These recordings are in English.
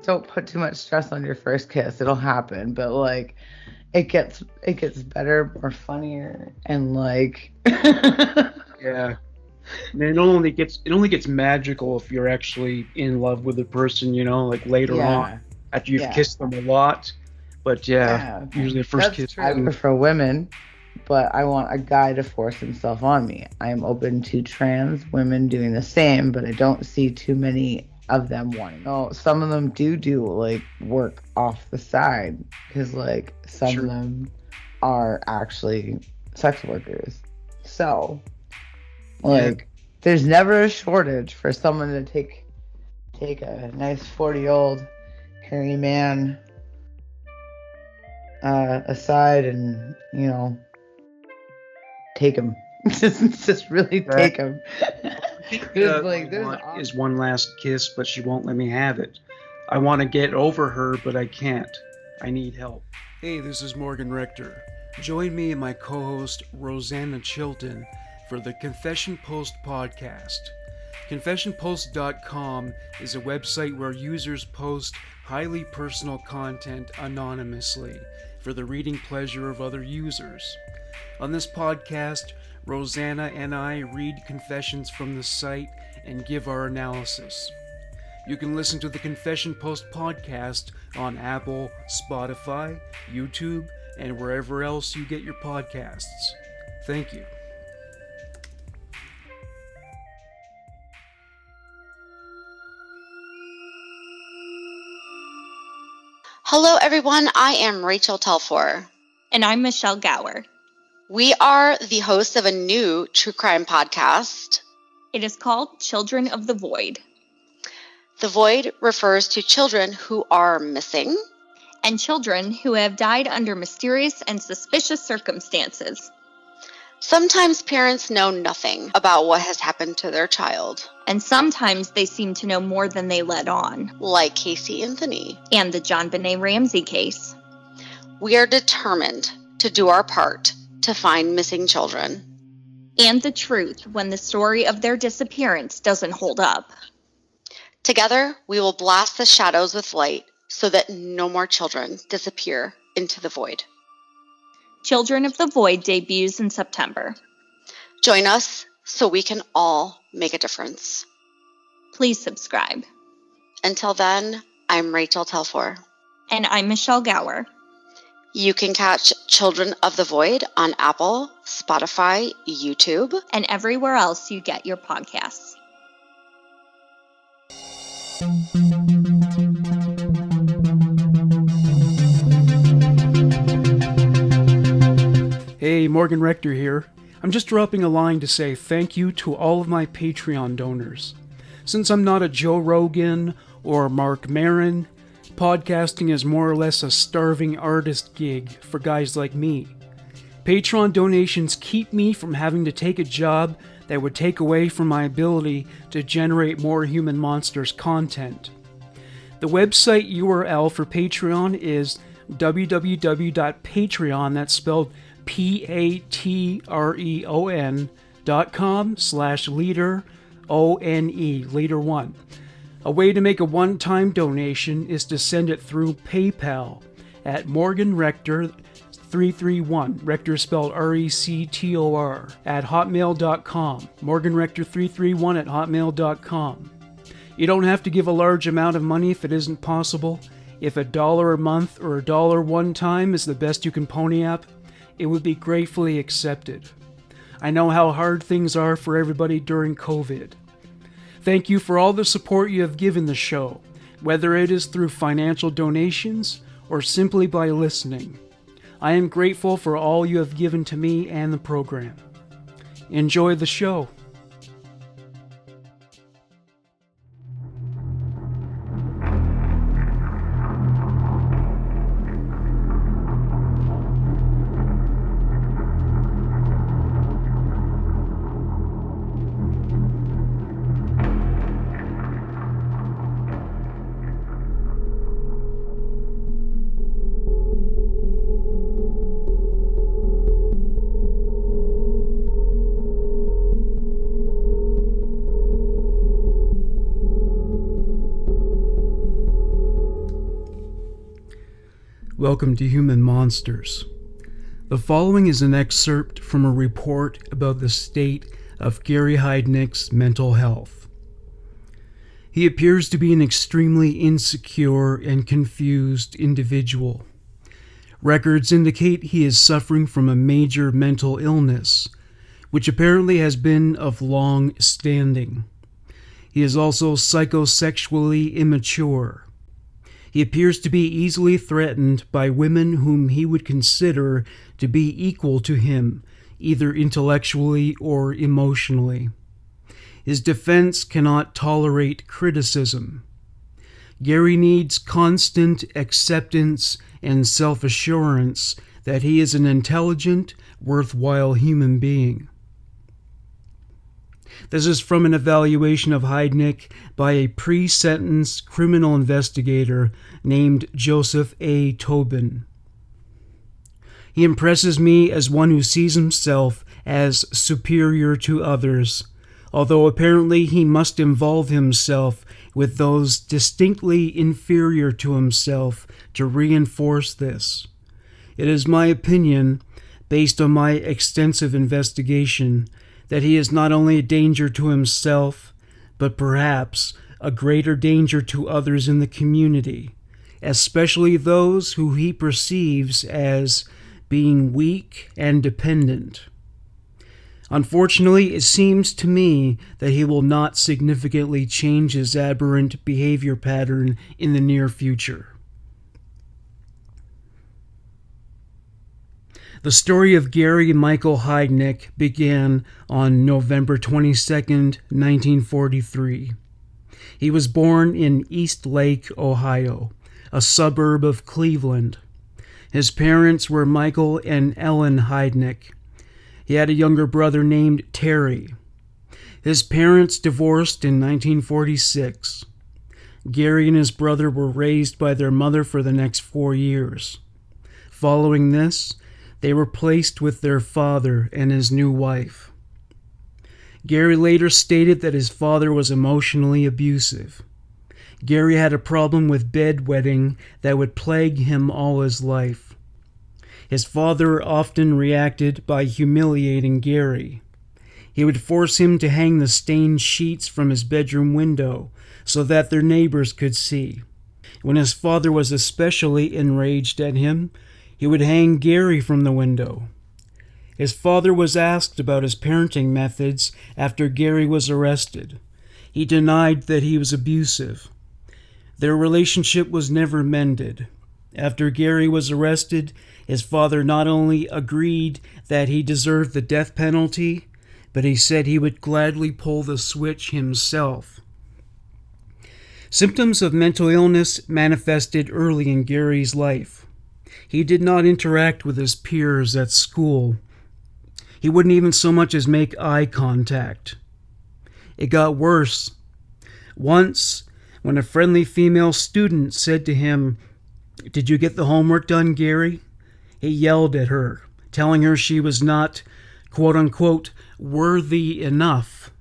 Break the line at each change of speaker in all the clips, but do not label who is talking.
don't put too much stress on your first kiss. It'll happen, but like it gets better, more funnier, and like
Yeah. And it only gets magical if you're actually in love with the person, like later on
yeah,
after you've
yeah,
kissed them a lot. But yeah,
yeah.
usually the first
That's
kiss.
true. I prefer women, but I want a guy to force himself on me. I am open to trans women doing the same, but I don't see too many of them wanting. Oh, some of them do like work off the side because like some of
Sure.
them are actually sex workers. So
Yeah.
like there's never a shortage for someone to take a nice 40-year-old hairy man aside and take him. just really
That,
take him.
uh,
Like
I want is one last kiss, but she won't let me have it. I want to get over her, but I can't. I need help. Hey, this is Morgan Rector. Join me and my co-host Rosanna Chilton for the Confession Post podcast. ConfessionPost.com is a website where users post highly personal content anonymously for the reading pleasure of other users. On this podcast, Rosanna and I read confessions from the site and give our analysis. You can listen to the Confession Post podcast on Apple, Spotify, YouTube, and wherever else you get your podcasts. Thank you.
Hello, everyone. I am Rachel Telfor.
And I'm Michelle Gower.
We are the hosts of a new true crime podcast.
It is called Children of the Void.
The Void refers to children who are missing
and children who have died under mysterious and suspicious circumstances.
Sometimes parents know nothing about what has happened to their child.
And sometimes they seem to know more than they let on.
Like Casey Anthony.
And the John Benet Ramsey case.
We are determined to do our part to find missing children.
And the truth when the story of their disappearance doesn't hold up.
Together, we will blast the shadows with light so that no more children disappear into the void.
Children of the Void debuts in September.
Join us so we can all make a difference.
Please subscribe.
Until then, I'm Rachel Telfor.
And I'm Michelle Gower.
You can catch Children of the Void on Apple, Spotify, YouTube,
and everywhere else you get your podcasts.
Hey, Morgan Rector here. I'm just dropping a line to say thank you to all of my Patreon donors. Since I'm not a Joe Rogan or Mark Maron, podcasting is more or less a starving artist gig for guys like me. Patreon donations keep me from having to take a job that would take away from my ability to generate more Human Monsters content. The website URL for Patreon is www.patreon, that's spelled patreon.com/leader, O-N-E, leader 1. A way to make a one-time donation is to send it through PayPal at Morgan Rector 331, Rector spelled R-E-C-T-O-R, at hotmail.com, morganrector331 at hotmail.com. You don't have to give a large amount of money if it isn't possible. If $1 a month or $1 one time is the best you can pony up, it would be gratefully accepted. I know how hard things are for everybody during COVID. Thank you for all the support you have given the show, whether it is through financial donations or simply by listening. I am grateful for all you have given to me and the program. Enjoy the show. Welcome to Human Monsters. The following is an excerpt from a report about the state of Gary Heidnik's mental health. He appears to be an extremely insecure and confused individual. Records indicate he is suffering from a major mental illness, which apparently has been of long standing. He is also psychosexually immature. He appears to be easily threatened by women whom he would consider to be equal to him, either intellectually or emotionally. His defense cannot tolerate criticism. Gary needs constant acceptance and self-assurance that he is an intelligent, worthwhile human being. This is from an evaluation of Heidnik by a pre-sentence criminal investigator named Joseph A. Tobin. He impresses me as one who sees himself as superior to others, although apparently he must involve himself with those distinctly inferior to himself to reinforce this. It is my opinion, based on my extensive investigation, that he is not only a danger to himself, but perhaps a greater danger to others in the community, especially those who he perceives as being weak and dependent. Unfortunately, it seems to me that he will not significantly change his aberrant behavior pattern in the near future. The story of Gary Michael Heidnik began on November 22, 1943. He was born in East Lake, Ohio, a suburb of Cleveland. His parents were Michael and Ellen Heidnik. He had a younger brother named Terry. His parents divorced in 1946. Gary and his brother were raised by their mother for the next 4 years. Following this, they were placed with their father and his new wife. Gary later stated that his father was emotionally abusive. Gary had a problem with bedwetting that would plague him all his life. His father often reacted by humiliating Gary. He would force him to hang the stained sheets from his bedroom window so that their neighbors could see. When his father was especially enraged at him, he would hang Gary from the window. His father was asked about his parenting methods after Gary was arrested. He denied that he was abusive. Their relationship was never mended. After Gary was arrested, his father not only agreed that he deserved the death penalty, but he said he would gladly pull the switch himself. Symptoms of mental illness manifested early in Gary's life. He did not interact with his peers at school. He wouldn't even so much as make eye contact. It got worse. Once, when a friendly female student said to him, "Did you get the homework done, Gary?" he yelled at her, telling her she was not, quote-unquote, worthy enough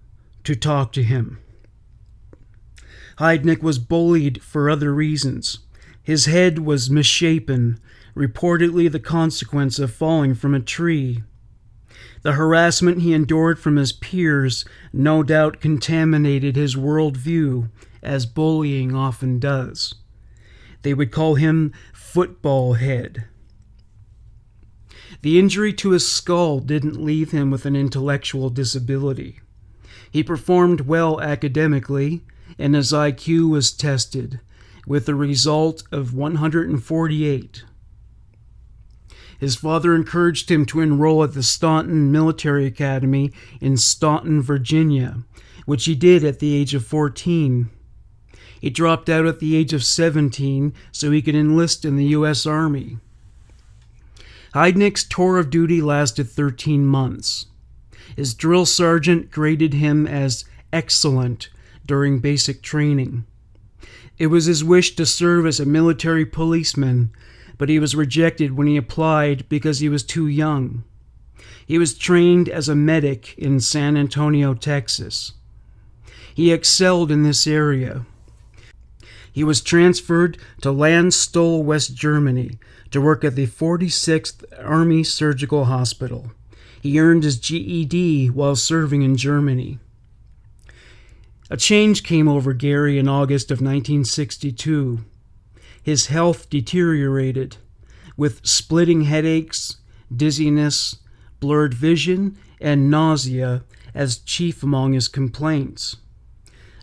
to talk to him. Heidnik was bullied for other reasons. His head was misshapen, reportedly the consequence of falling from a tree. The harassment he endured from his peers no doubt contaminated his worldview, as bullying often does. They would call him Football Head. The injury to his skull didn't leave him with an intellectual disability. He performed well academically, and his IQ was tested, with a result of 148. His father encouraged him to enroll at the Staunton Military Academy in Staunton, Virginia, which he did at the age of 14. He dropped out at the age of 17 so he could enlist in the U.S. Army. Heidnik's tour of duty lasted 13 months. His drill sergeant graded him as excellent during basic training. It was his wish to serve as a military policeman, but he was rejected when he applied because he was too young. He was trained as a medic in San Antonio, Texas. He excelled in this area. He was transferred to Landstuhl, West Germany, to work at the 46th Army Surgical Hospital. He earned his GED while serving in Germany. A change came over Gary in August of 1962. His health deteriorated, with splitting headaches, dizziness, blurred vision, and nausea as chief among his complaints.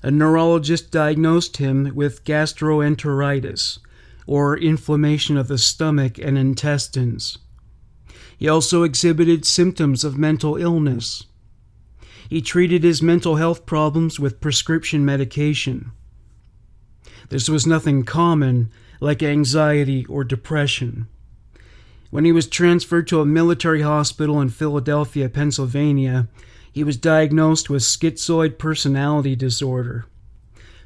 A neurologist diagnosed him with gastroenteritis, or inflammation of the stomach and intestines. He also exhibited symptoms of mental illness. He treated his mental health problems with prescription medication. This was nothing common, like anxiety or depression. When he was transferred to a military hospital in Philadelphia, Pennsylvania, he was diagnosed with schizoid personality disorder.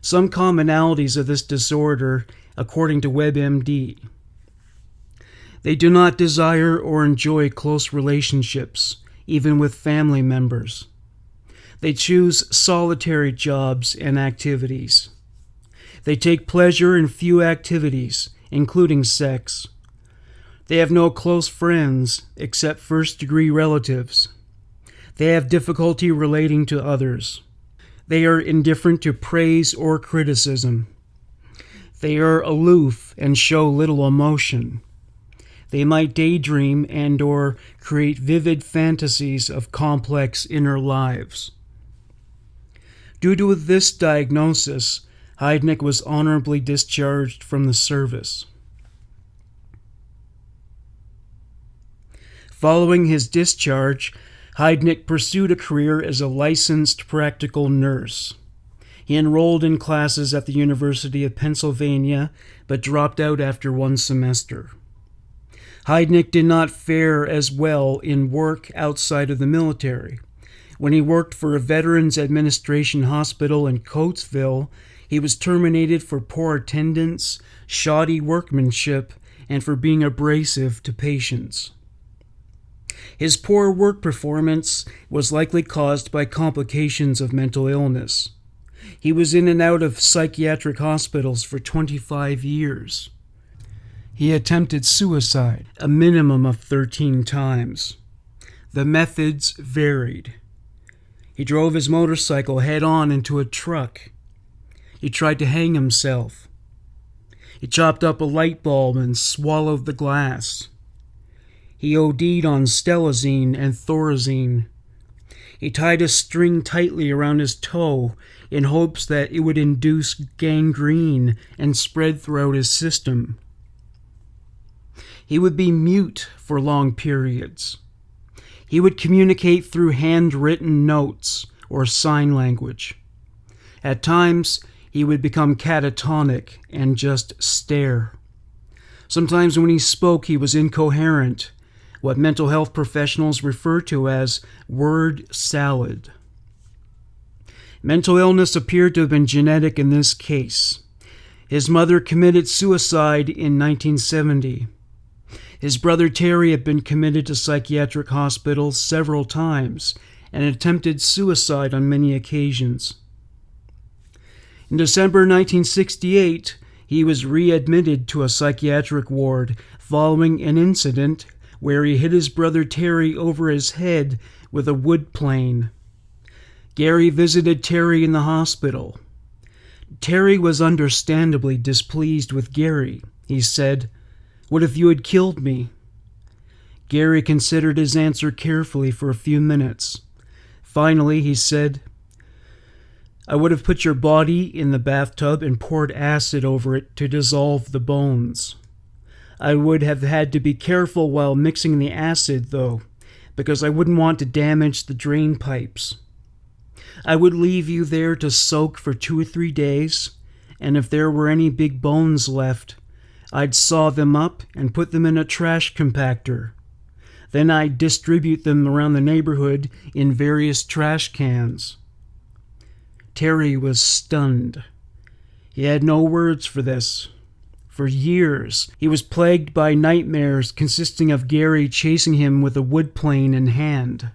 Some commonalities of this disorder, according to WebMD. They do not desire or enjoy close relationships, even with family members. They choose solitary jobs and activities. They take pleasure in few activities, including sex. They have no close friends except first-degree relatives. They have difficulty relating to others. They are indifferent to praise or criticism. They are aloof and show little emotion. They might daydream and/or create vivid fantasies of complex inner lives. Due to this diagnosis, Heidnik was honorably discharged from the service. Following his discharge, Heidnik pursued a career as a licensed practical nurse. He enrolled in classes at the University of Pennsylvania, but dropped out after one semester. Heidnik did not fare as well in work outside of the military. When he worked for a Veterans Administration hospital in Coatesville, he was terminated for poor attendance, shoddy workmanship, and for being abrasive to patients. His poor work performance was likely caused by complications of mental illness. He was in and out of psychiatric hospitals for 25 years. He attempted suicide a minimum of 13 times. The methods varied. He drove his motorcycle head-on into a truck. He tried to hang himself. He chopped up a light bulb and swallowed the glass. He OD'd on stelazine and thorazine. He tied a string tightly around his toe in hopes that it would induce gangrene and spread throughout his system. He would be mute for long periods. He would communicate through handwritten notes or sign language. At times, he would become catatonic and just stare. Sometimes when he spoke, he was incoherent, what mental health professionals refer to as word salad. Mental illness appeared to have been genetic in this case. His mother committed suicide in 1970. His brother Terry had been committed to psychiatric hospitals several times and attempted suicide on many occasions. In December 1968, he was readmitted to a psychiatric ward following an incident where he hit his brother Terry over his head with a wood plane. Gary visited Terry in the hospital. Terry was understandably displeased with Gary. He said, "What if you had killed me?" Gary considered his answer carefully for a few minutes. Finally, he said, "I would have put your body in the bathtub and poured acid over it to dissolve the bones. I would have had to be careful while mixing the acid, though, because I wouldn't want to damage the drain pipes. I would leave you there to soak for 2 or 3 days, and if there were any big bones left, I'd saw them up and put them in a trash compactor. Then I'd distribute them around the neighborhood in various trash cans." Terry was stunned. He had no words for this. For years, he was plagued by nightmares consisting of Gary chasing him with a wood plane in hand.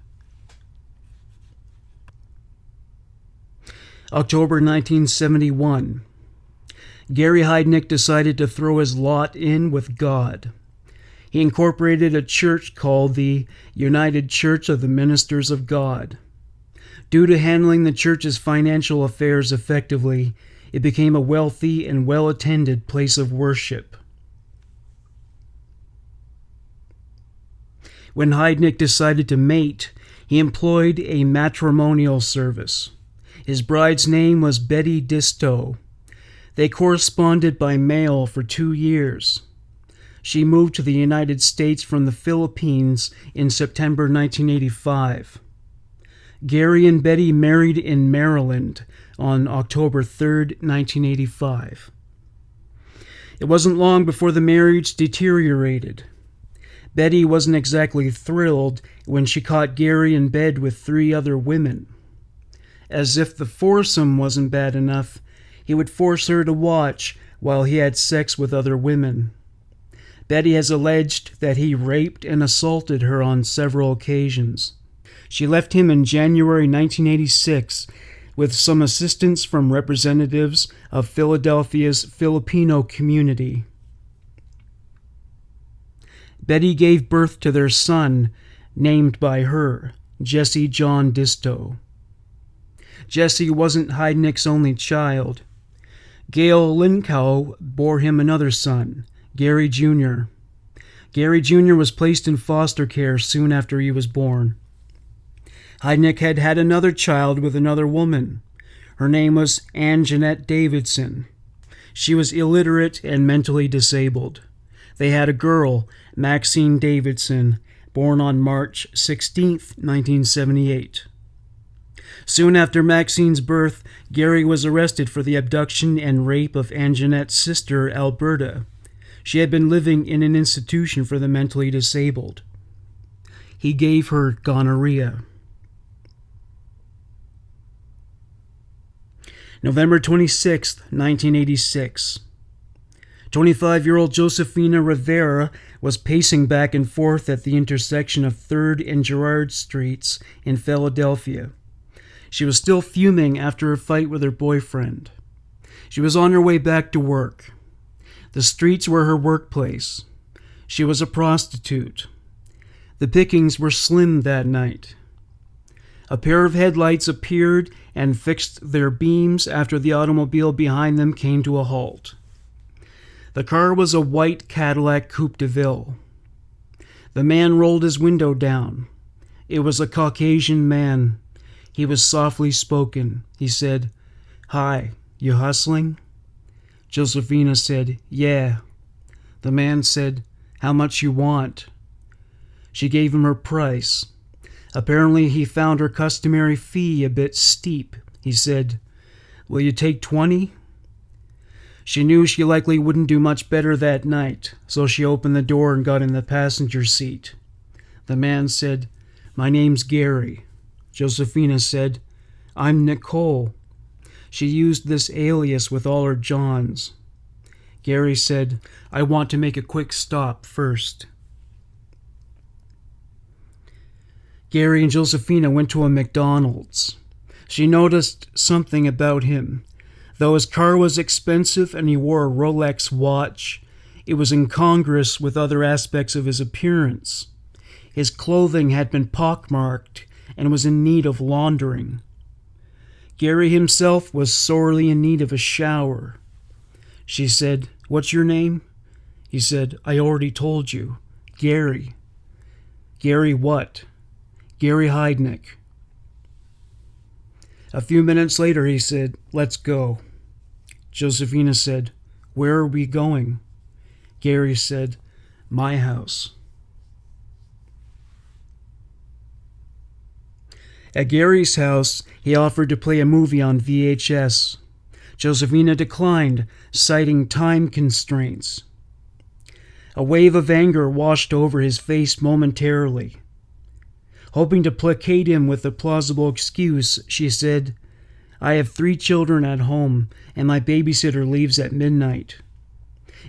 October 1971. Gary Heidnik decided to throw his lot in with God. He incorporated a church called the United Church of the Ministers of God. Due to handling the church's financial affairs effectively, it became a wealthy and well-attended place of worship. When Heidnik decided to mate, he employed a matrimonial service. His bride's name was Betty Disto. They corresponded by mail for 2 years. She moved to the United States from the Philippines in September 1985. Gary and Betty married in Maryland on October 3, 1985. It wasn't long before the marriage deteriorated. Betty wasn't exactly thrilled when she caught Gary in bed with 3 other women. As if the foursome wasn't bad enough, he would force her to watch while he had sex with other women. Betty has alleged that he raped and assaulted her on several occasions. She left him in January 1986 with some assistance from representatives of Philadelphia's Filipino community. Betty gave birth to their son, named by her, Jesse John Disto. Jesse wasn't Heidnik's only child. Gail Linkow bore him another son, Gary Jr. Gary Jr. was placed in foster care soon after he was born. Heidnik had had another child with another woman. Her name was Ann Jeanette Davidson. She was illiterate and mentally disabled. They had a girl, Maxine Davidson, born on March 16, 1978. Soon after Maxine's birth, Gary was arrested for the abduction and rape of Ann Jeanette's sister, Alberta. She had been living in an institution for the mentally disabled. He gave her gonorrhea. November 26, 1986. 25-year-old Josefina Rivera was pacing back and forth at the intersection of 3rd and Girard Streets in Philadelphia. She was still fuming after a fight with her boyfriend. She was on her way back to work. The streets were her workplace. She was a prostitute. The pickings were slim that night. A pair of headlights appeared and fixed their beams after the automobile behind them came to a halt. The car was a white Cadillac Coupe de Ville. The man rolled his window down. It was a Caucasian man. He was softly spoken. He said, "Hi, you hustling?" Josefina said, "Yeah." The man said, "How much you want?" She gave him her price. Apparently he found her customary fee a bit steep. He said, "Will you take 20?" She knew she likely wouldn't do much better that night, so she opened the door and got in the passenger seat. The man said, "My name's Gary." Josefina said, "I'm Nicole." She used this alias with all her Johns. Gary said, "I want to make a quick stop first." Gary and Josefina went to a McDonald's. She noticed something about him. Though his car was expensive and he wore a Rolex watch, it was incongruous with other aspects of his appearance. His clothing had been pockmarked and was in need of laundering. Gary himself was sorely in need of a shower. She said, "What's your name?" He said, "I already told you. Gary." "Gary what?" "Gary Heidnik." A few minutes later he said, "Let's go." Josefina said, "Where are we going?" Gary said, "My house." At Gary's house, he offered to play a movie on VHS. Josefina declined, citing time constraints. A wave of anger washed over his face momentarily. Hoping to placate him with a plausible excuse, she said, "I have 3 children at home, and my babysitter leaves at midnight."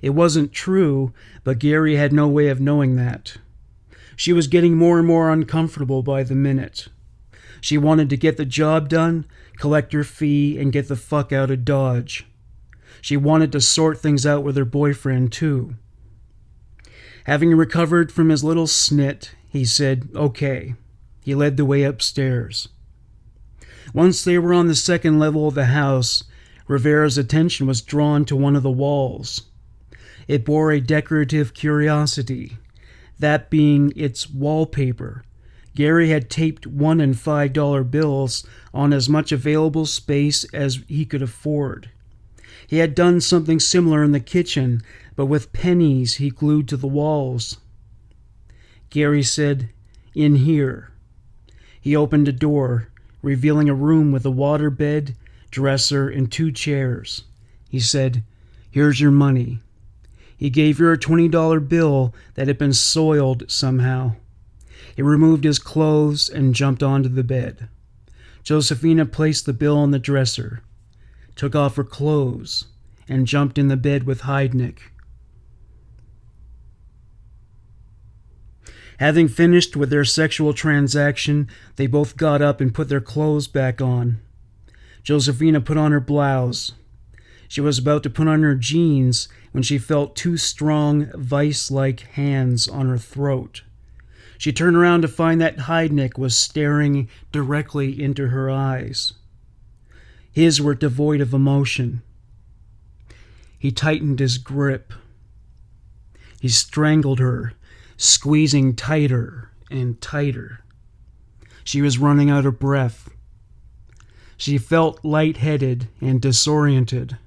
It wasn't true, but Gary had no way of knowing that. She was getting more and more uncomfortable by the minute. She wanted to get the job done, collect her fee, and get the fuck out of Dodge. She wanted to sort things out with her boyfriend, too. Having recovered from his little snit, he said, "Okay." He led the way upstairs. Once they were on the second level of the house, Rivera's attention was drawn to one of the walls. It bore a decorative curiosity, that being its wallpaper. Gary had taped $1 and $5 bills on as much available space as he could afford. He had done something similar in the kitchen, but with pennies he glued to the walls. Gary said, "In here." He opened a door, revealing a room with a waterbed, dresser, and 2 chairs. He said, "Here's your money." He gave her a $20 bill that had been soiled somehow. He removed his clothes and jumped onto the bed. Josephina placed the bill on the dresser, took off her clothes, and jumped in the bed with Heidnik. Having finished with their sexual transaction, they both got up and put their clothes back on. Josephina put on her blouse. She was about to put on her jeans when she felt 2 strong, vice-like hands on her throat. She turned around to find that Heidnik was staring directly into her eyes. His were devoid of emotion. He tightened his grip. He strangled her, squeezing tighter and tighter. She was running out of breath. She felt lightheaded and disoriented.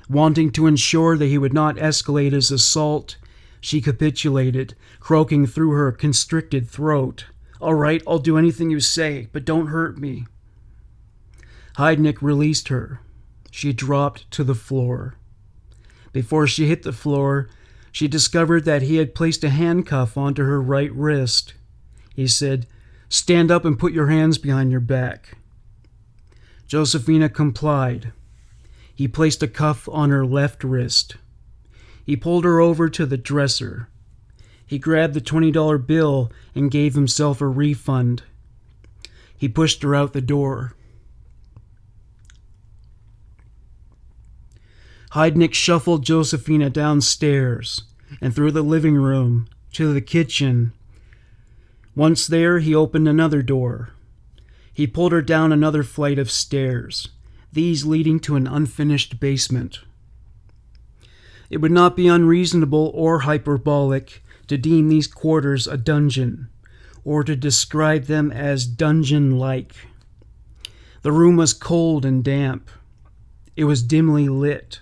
Wanting to ensure that he would not escalate his assault, she capitulated, croaking through her constricted throat, "All right, I'll do anything you say, but don't hurt me." Heidnik released her. She dropped to the floor. Before she hit the floor, she discovered that he had placed a handcuff onto her right wrist. He said, "Stand up and put your hands behind your back." Josephina complied. He placed a cuff on her left wrist. He pulled her over to the dresser. He grabbed the $20 bill and gave himself a refund. He pushed her out the door. Heidnik shuffled Josephina downstairs and through the living room to the kitchen. Once there, he opened another door. He pulled her down another flight of stairs, these leading to an unfinished basement. It would not be unreasonable or hyperbolic to deem these quarters a dungeon, or to describe them as dungeon-like. The room was cold and damp. It was dimly lit.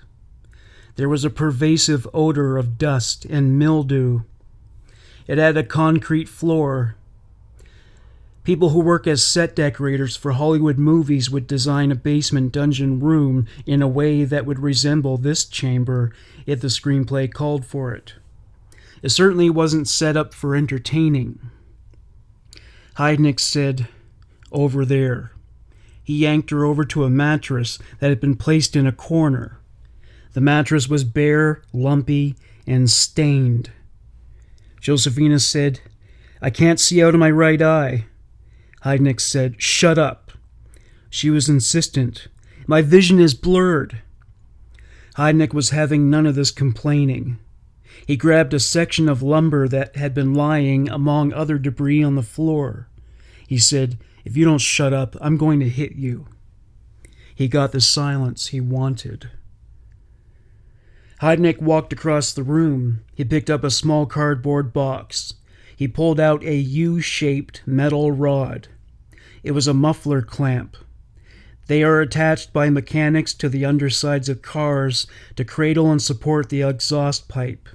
There was a pervasive odor of dust and mildew. It had a concrete floor. People who work as set decorators for Hollywood movies would design a basement dungeon room in a way that would resemble this chamber if the screenplay called for it. It certainly wasn't set up for entertaining. Heidnik said, "Over there." He yanked her over to a mattress that had been placed in a corner. The mattress was bare, lumpy, and stained. Josephina said, "I can't see out of my right eye." Heidnik said, "Shut up." She was insistent. "My vision is blurred." Heidnik was having none of this complaining. He grabbed a section of lumber that had been lying among other debris on the floor. He said, "If you don't shut up, I'm going to hit you." He got the silence he wanted. Heidnik walked across the room. He picked up a small cardboard box. He pulled out a U-shaped metal rod. It was a muffler clamp. They are attached by mechanics to the undersides of cars to cradle and support the exhaust pipe.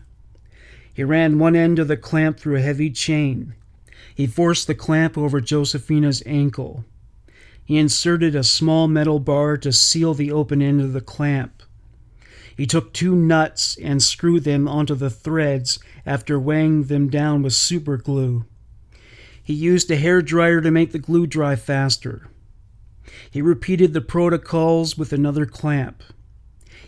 He ran one end of the clamp through a heavy chain. He forced the clamp over Josephina's ankle. He inserted a small metal bar to seal the open end of the clamp. He took 2 nuts and screwed them onto the threads after weighing them down with super glue. He used a hairdryer to make the glue dry faster. He repeated the protocols with another clamp.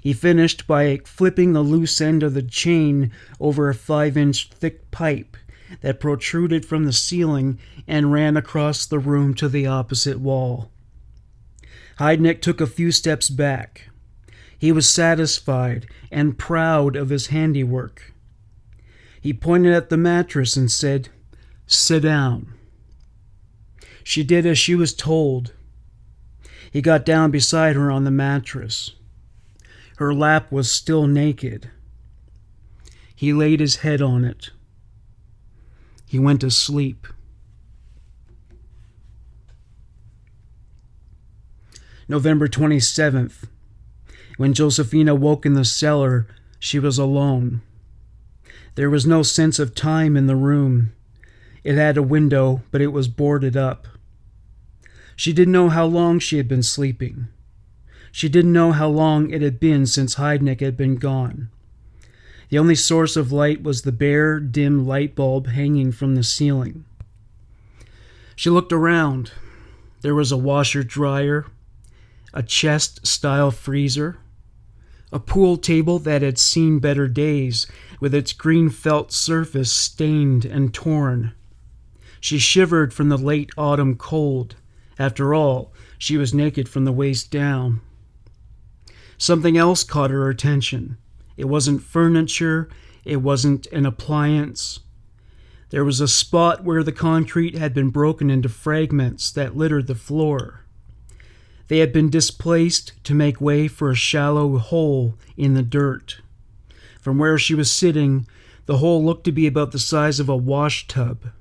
He finished by flipping the loose end of the chain over a 5-inch thick pipe that protruded from the ceiling and ran across the room to the opposite wall. Heidnik took a few steps back. He was satisfied and proud of his handiwork. He pointed at the mattress and said, "Sit down." She did as she was told. He got down beside her on the mattress. Her lap was still naked. He laid his head on it. He went to sleep. November 27th. When Josephina woke in the cellar, she was alone. There was no sense of time in the room. It had a window, but it was boarded up. She didn't know how long she had been sleeping. She didn't know how long it had been since Heidnik had been gone. The only source of light was the bare, dim light bulb hanging from the ceiling. She looked around. There was a washer-dryer, a chest-style freezer, a pool table that had seen better days, with its green felt surface stained and torn. She shivered from the late autumn cold. After all, she was naked from the waist down. Something else caught her attention. It wasn't furniture. It wasn't an appliance. There was a spot where the concrete had been broken into fragments that littered the floor. They had been displaced to make way for a shallow hole in the dirt. From where she was sitting, the hole looked to be about the size of a wash tub.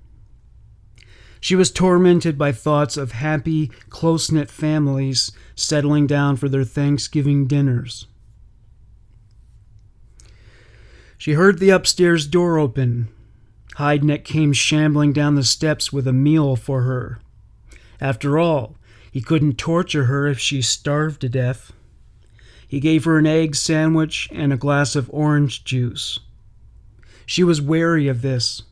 She was tormented by thoughts of happy, close-knit families settling down for their Thanksgiving dinners. She heard the upstairs door open. Heidnik came shambling down the steps with a meal for her. After all, he couldn't torture her if she starved to death. He gave her an egg sandwich and a glass of orange juice. She was wary of this.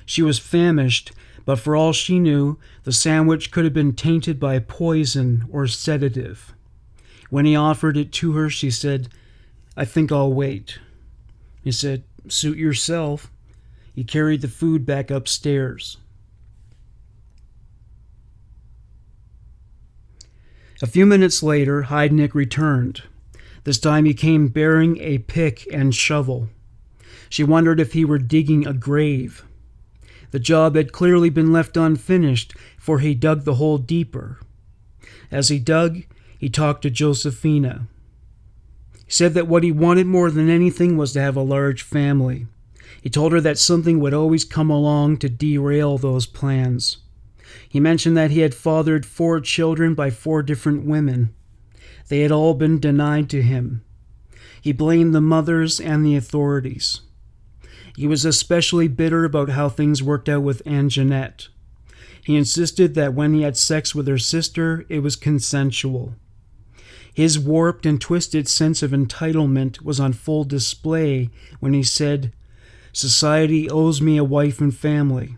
She was famished, but for all she knew, the sandwich could have been tainted by poison or sedative. When he offered it to her, she said, "I think I'll wait." He said, "Suit yourself." He carried the food back upstairs. A few minutes later, Heidnik returned. This time he came bearing a pick and shovel. She wondered if he were digging a grave. The job had clearly been left unfinished, for he dug the hole deeper. As he dug, he talked to Josephina. He said that what he wanted more than anything was to have a large family. He told her that something would always come along to derail those plans. He mentioned that he had fathered 4 children by 4 different women. They had all been denied to him. He blamed the mothers and the authorities. He was especially bitter about how things worked out with Aunt Jeanette. He insisted that when he had sex with her sister, it was consensual. His warped and twisted sense of entitlement was on full display when he said, "Society owes me a wife and family.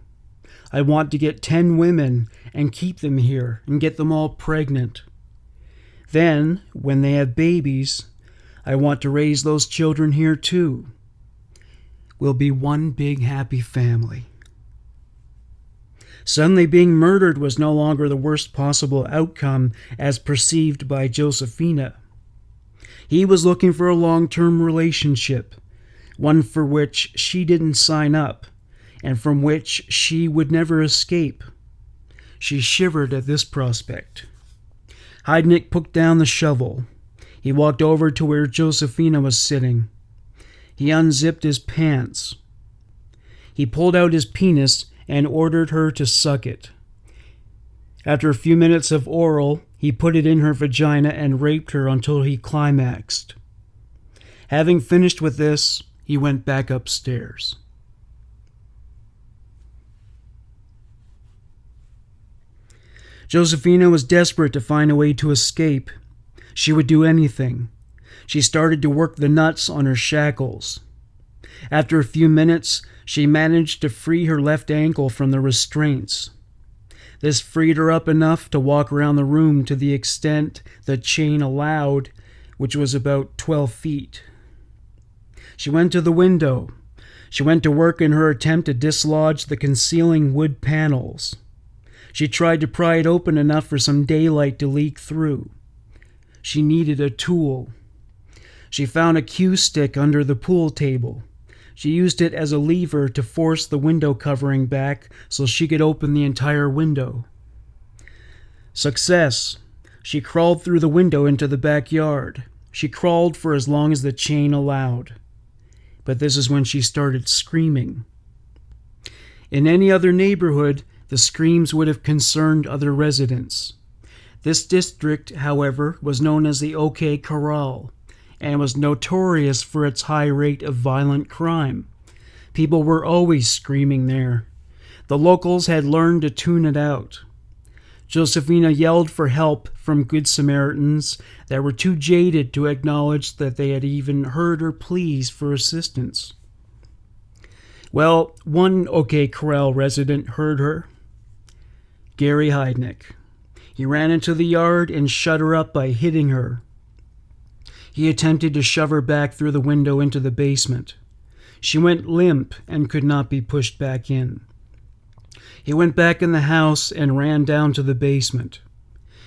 I want to get 10 women and keep them here and get them all pregnant. Then, when they have babies, I want to raise those children here too. We'll be one big happy family." Suddenly being murdered was no longer the worst possible outcome as perceived by Josephina. He was looking for a long-term relationship, one for which she didn't sign up, and from which she would never escape. She shivered at this prospect. Heidnik put down the shovel. He walked over to where Josephina was sitting. He unzipped his pants. He pulled out his penis and ordered her to suck it. After a few minutes of oral, he put it in her vagina and raped her until he climaxed. Having finished with this, he went back upstairs. Josephina was desperate to find a way to escape. She would do anything. She started to work the nuts on her shackles. After a few minutes, she managed to free her left ankle from the restraints. This freed her up enough to walk around the room to the extent the chain allowed, which was about 12 feet. She went to the window. She went to work in her attempt to dislodge the concealing wood panels. She tried to pry it open enough for some daylight to leak through. She needed a tool. She found a cue stick under the pool table. She used it as a lever to force the window covering back so she could open the entire window. Success. She crawled through the window into the backyard. She crawled for as long as the chain allowed. But this is when she started screaming. In any other neighborhood, the screams would have concerned other residents. This district, however, was known as the OK Corral, and was notorious for its high rate of violent crime. People were always screaming there. The locals had learned to tune it out. Josefina yelled for help from Good Samaritans that were too jaded to acknowledge that they had even heard her pleas for assistance. Well, one OK Corral resident heard her. Gary Heidnik. He ran into the yard and shut her up by hitting her. He attempted to shove her back through the window into the basement. She went limp and could not be pushed back in. He went back in the house and ran down to the basement.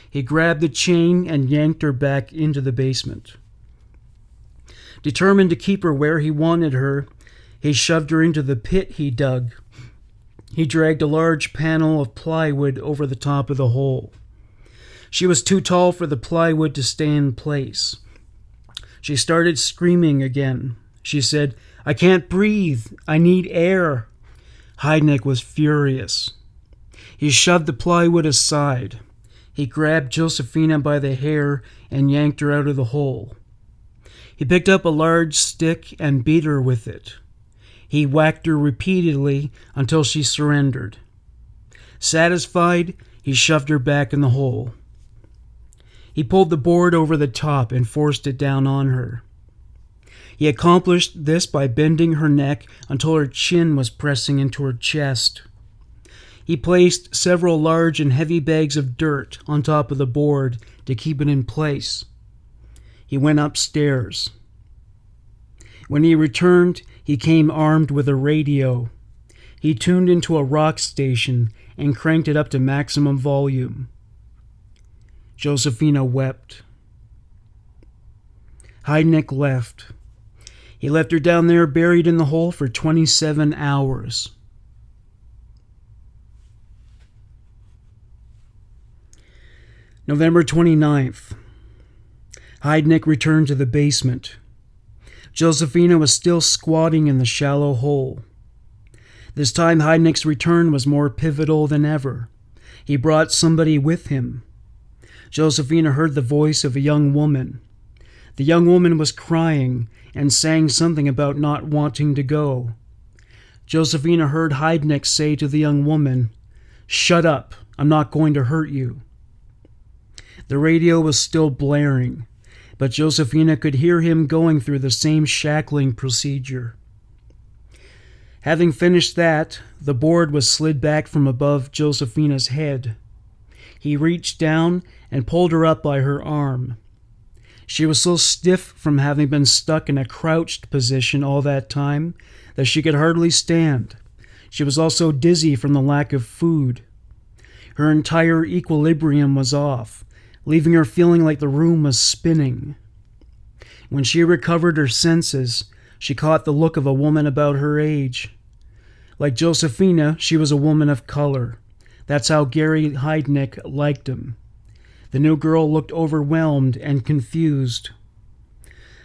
He grabbed the chain and yanked her back into the basement. Determined to keep her where he wanted her, he shoved her into the pit he dug. He dragged a large panel of plywood over the top of the hole. She was too tall for the plywood to stay in place. She started screaming again. She said, "I can't breathe. I need air." Heidnik was furious. He shoved the plywood aside. He grabbed Josefina by the hair and yanked her out of the hole. He picked up a large stick and beat her with it. He whacked her repeatedly until she surrendered. Satisfied, he shoved her back in the hole. He pulled the board over the top and forced it down on her. He accomplished this by bending her neck until her chin was pressing into her chest. He placed several large and heavy bags of dirt on top of the board to keep it in place. He went upstairs. When he returned, he came armed with a radio. He tuned into a rock station and cranked it up to maximum volume. Josefina wept. Heidnik left. He left her down there buried in the hole for 27 hours. November 29th. Heidnik returned to the basement. Josefina was still squatting in the shallow hole. This time Heidnik's return was more pivotal than ever. He brought somebody with him. Josefina heard the voice of a young woman. The young woman was crying and sang something about not wanting to go. Josefina heard Heidnik say to the young woman, "Shut up, I'm not going to hurt you." The radio was still blaring, but Josefina could hear him going through the same shackling procedure. Having finished that, the board was slid back from above Josefina's head. He reached down and pulled her up by her arm. She was so stiff from having been stuck in a crouched position all that time that she could hardly stand. She was also dizzy from the lack of food. Her entire equilibrium was off, leaving her feeling like the room was spinning. When she recovered her senses, she caught the look of a woman about her age. Like Josefina, she was a woman of color. That's how Gary Heidnik liked him. The new girl looked overwhelmed and confused.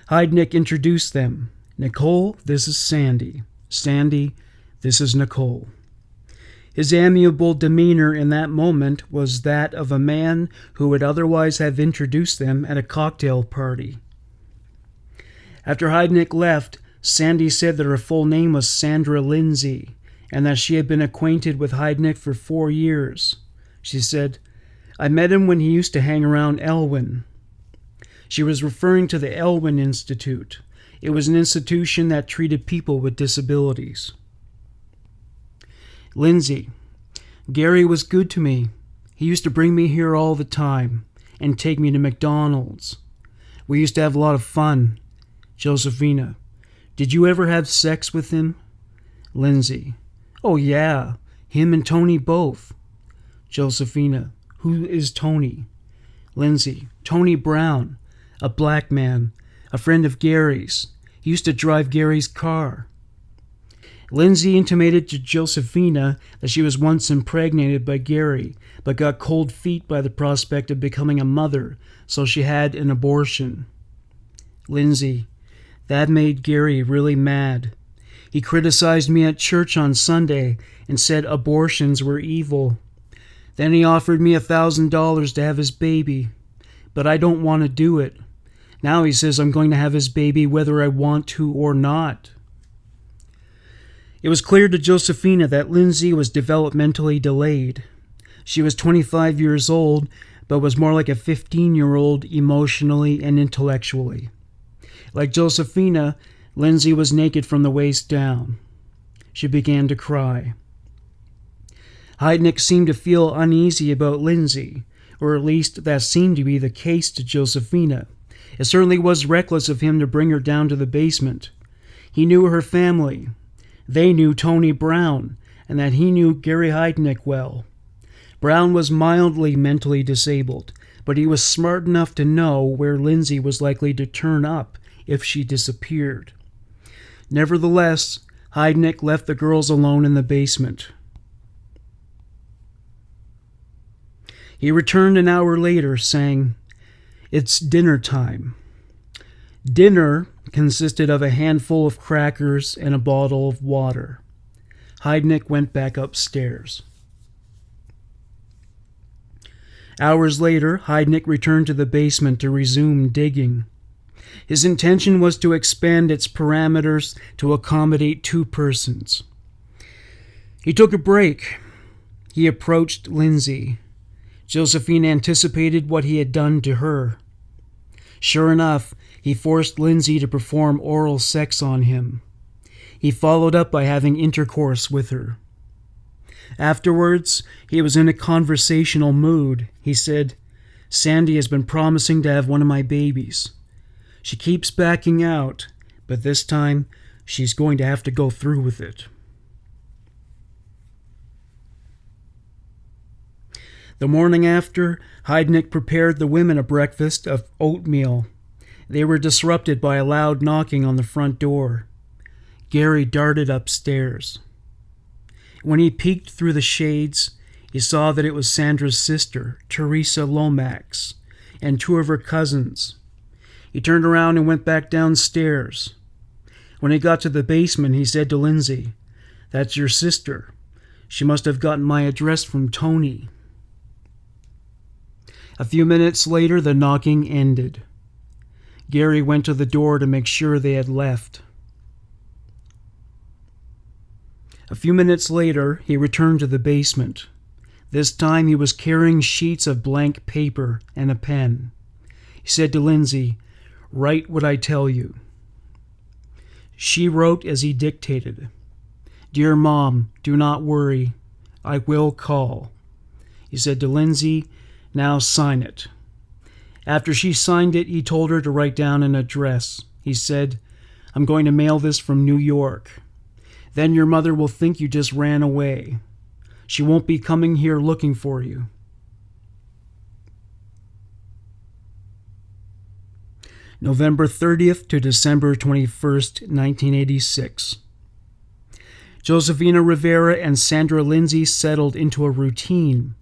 Heidnik introduced them. "Nicole, this is Sandy. Sandy, this is Nicole." His amiable demeanor in that moment was that of a man who would otherwise have introduced them at a cocktail party. After Heidnik left, Sandy said that her full name was Sandra Lindsay, and that she had been acquainted with Heidnik for 4 years. She said, "I met him when he used to hang around Elwyn." She was referring to the Elwyn Institute. It was an institution that treated people with disabilities. Lindsay: "Gary was good to me. He used to bring me here all the time and take me to McDonald's. We used to have a lot of fun." Josefina: "Did you ever have sex with him?" Lindsay: "Oh yeah, him and Tony both." Josefina: "Who is Tony?" Lindsay: "Tony Brown, a black man. a friend of Gary's. He used to drive Gary's car. Lindsay intimated to Josephina that she was once impregnated by Gary, but got cold feet by the prospect of becoming a mother, so she had an abortion. Lindsay, that made Gary really mad. He criticized me at church on Sunday and said abortions were evil. Then he offered me $1,000 to have his baby, but I don't want to do it. Now he says I'm going to have his baby whether I want to or not. It was clear to Josephina that Lindsay was developmentally delayed. She was 25 years old, but was more like a 15-year-old emotionally and intellectually. Like Josephina, Lindsay was naked from the waist down. She began to cry. Heidnik seemed to feel uneasy about Lindsay, or at least that seemed to be the case to Josephina. It certainly was reckless of him to bring her down to the basement. He knew her family. They knew Tony Brown, and that he knew Gary Heidnik well. Brown was mildly mentally disabled, but he was smart enough to know where Lindsay was likely to turn up if she disappeared. Nevertheless, Heidnik left the girls alone in the basement. He returned an hour later, saying, "It's dinner time." Dinner consisted of a handful of crackers and a bottle of water. Heidnik went back upstairs. Hours later, Heidnik returned to the basement to resume digging. His intention was to expand its parameters to accommodate 2 persons. He took a break. He approached Lindsay. Josephine anticipated what he had done to her. Sure enough, he forced Lindsay to perform oral sex on him. He followed up by having intercourse with her. Afterwards, he was in a conversational mood. He said, "Sandy has been promising to have one of my babies. She keeps backing out, but this time she's going to have to go through with it." The morning after, Heidnik prepared the women a breakfast of oatmeal. They were disrupted by a loud knocking on the front door. Gary darted upstairs. When he peeked through the shades, he saw that it was Sandra's sister, Teresa Lomax, and 2 of her cousins. He turned around and went back downstairs. When he got to the basement, he said to Lindsay, "That's your sister. She must have gotten my address from Tony." A few minutes later, the knocking ended. Gary went to the door to make sure they had left. A few minutes later, he returned to the basement. This time he was carrying sheets of blank paper and a pen. He said to Lindsay, "Write what I tell you." She wrote as he dictated. "Dear Mom, do not worry. I will call." He said to Lindsay, "Now sign it." After she signed it, he told her to write down an address. He said, "I'm going to mail this from New York. Then your mother will think you just ran away. She won't be coming here looking for you." November 30th to December 21st, 1986. Josephina Rivera and Sandra Lindsay settled into a routine.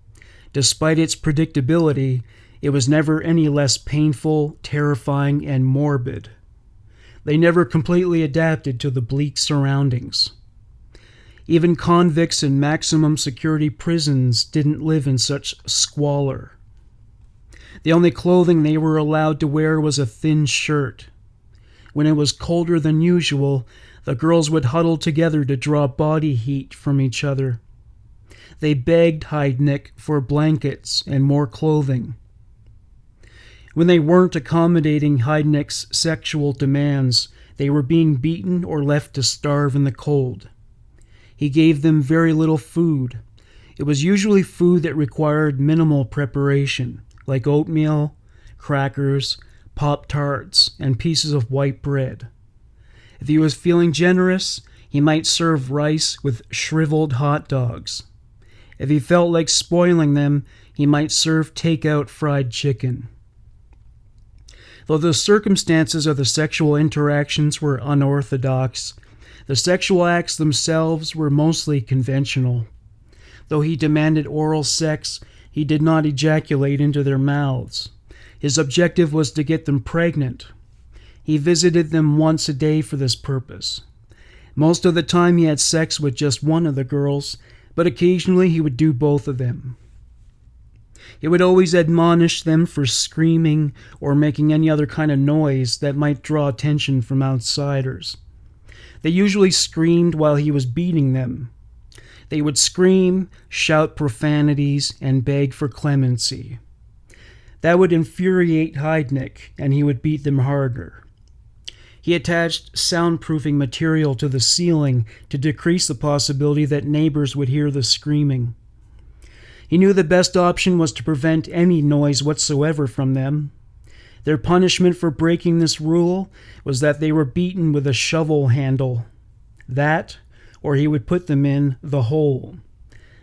Despite its predictability, it was never any less painful, terrifying, and morbid. They never completely adapted to the bleak surroundings. Even convicts in maximum security prisons didn't live in such squalor. The only clothing they were allowed to wear was a thin shirt. When it was colder than usual, the girls would huddle together to draw body heat from each other. They begged Heidnik for blankets and more clothing. When they weren't accommodating Heidnik's sexual demands, they were being beaten or left to starve in the cold. He gave them very little food. It was usually food that required minimal preparation, like oatmeal, crackers, Pop-Tarts, and pieces of white bread. If he was feeling generous, he might serve rice with shriveled hot dogs. If he felt like spoiling them, he might serve takeout fried chicken. Though the circumstances of the sexual interactions were unorthodox, the sexual acts themselves were mostly conventional. Though he demanded oral sex, he did not ejaculate into their mouths. His objective was to get them pregnant. He visited them once a day for this purpose. Most of the time he had sex with just one of the girls, but occasionally he would do both of them. He would always admonish them for screaming or making any other kind of noise that might draw attention from outsiders. They usually screamed while he was beating them. They would scream, shout profanities, and beg for clemency. That would infuriate Heidnik, and he would beat them harder. He attached soundproofing material to the ceiling to decrease the possibility that neighbors would hear the screaming. He knew the best option was to prevent any noise whatsoever from them. Their punishment for breaking this rule was that they were beaten with a shovel handle. That, or he would put them in the hole.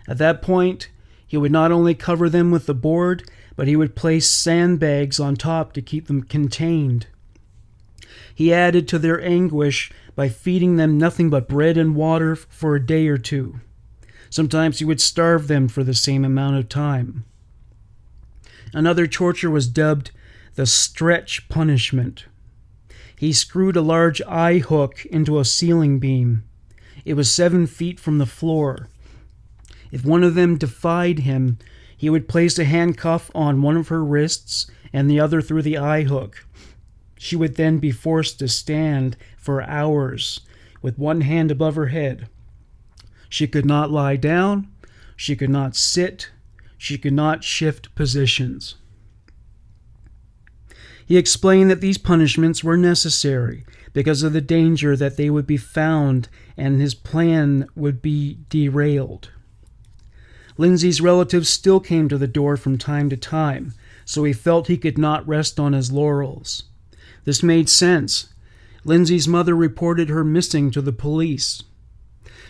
At that point, he would not only cover them with the board, but he would place sandbags on top to keep them contained. He added to their anguish by feeding them nothing but bread and water for a day or two. Sometimes he would starve them for the same amount of time. Another torture was dubbed the stretch punishment. He screwed a large eye hook into a ceiling beam. It was 7 feet from the floor. If one of them defied him, he would place a handcuff on one of her wrists and the other through the eye hook. She would then be forced to stand for hours with one hand above her head. She could not lie down, she could not sit, she could not shift positions. He explained that these punishments were necessary because of the danger that they would be found and his plan would be derailed. Lindsay's relatives still came to the door from time to time, so he felt he could not rest on his laurels. This made sense. Lindsay's mother reported her missing to the police.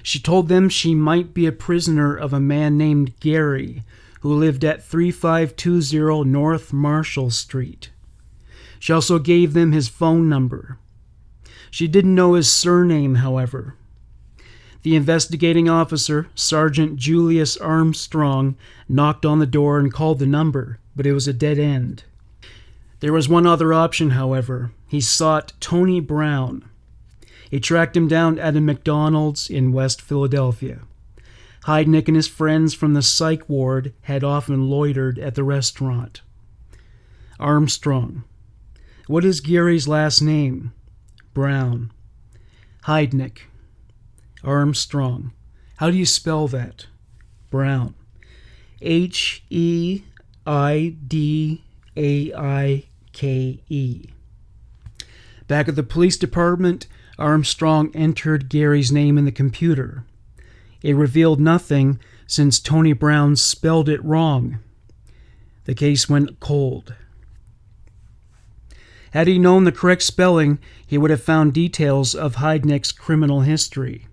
She told them she might be a prisoner of a man named Gary, who lived at 3520 North Marshall Street. She also gave them his phone number. She didn't know his surname, however. The investigating officer, Sergeant Julius Armstrong, knocked on the door and called the number, but it was a dead end. There was one other option, however. He sought Tony Brown. He tracked him down at a McDonald's in West Philadelphia. Heidnik and his friends from the psych ward had often loitered at the restaurant. Armstrong. What is Gary's last name? Brown. Heidnik. Armstrong. How do you spell that? Brown. Heidaike. Back at the police department, Armstrong entered Gary's name in the computer. It revealed nothing since Tony Brown spelled it wrong. The case went cold. Had he known the correct spelling, he would have found details of Heidnik's criminal history.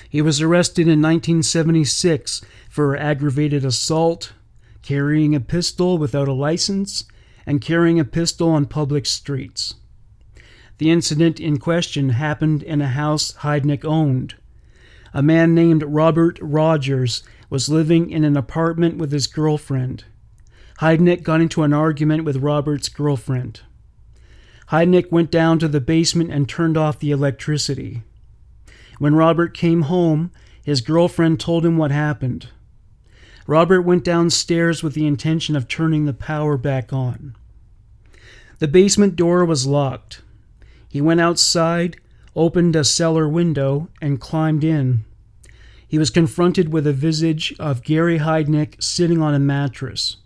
He was arrested in 1976 for aggravated assault, carrying a pistol without a license, and carrying a pistol on public streets. The incident in question happened in a house Heidnik owned. A man named Robert Rogers was living in an apartment with his girlfriend. Heidnik got into an argument with Robert's girlfriend. Heidnik went down to the basement and turned off the electricity. When Robert came home, his girlfriend told him what happened. Robert went downstairs with the intention of turning the power back on. The basement door was locked. He went outside, opened a cellar window, and climbed in. He was confronted with a visage of Gary Heidnik sitting on a mattress.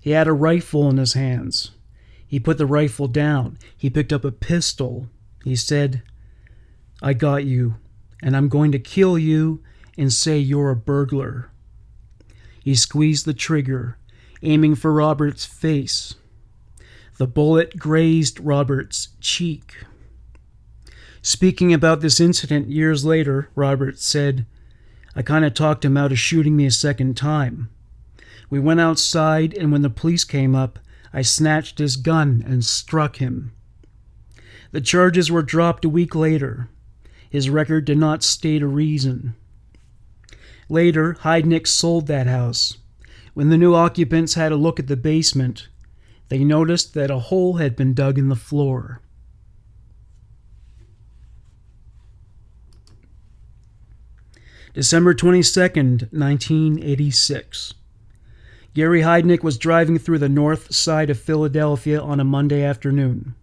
He had a rifle in his hands. He put the rifle down. He picked up a pistol. He said, "I got you, and I'm going to kill you and say you're a burglar." He squeezed the trigger, aiming for Robert's face. The bullet grazed Robert's cheek. Speaking about this incident years later, Robert said, "I kind of talked him out of shooting me a second time. We went outside, and when the police came up, I snatched his gun and struck him. The charges were dropped a week later. His record did not state a reason. Later, Heidnik sold that house. When the new occupants had a look at the basement, they noticed that a hole had been dug in the floor. December 22nd, 1986. Gary Heidnik was driving through the north side of Philadelphia on a Monday afternoon.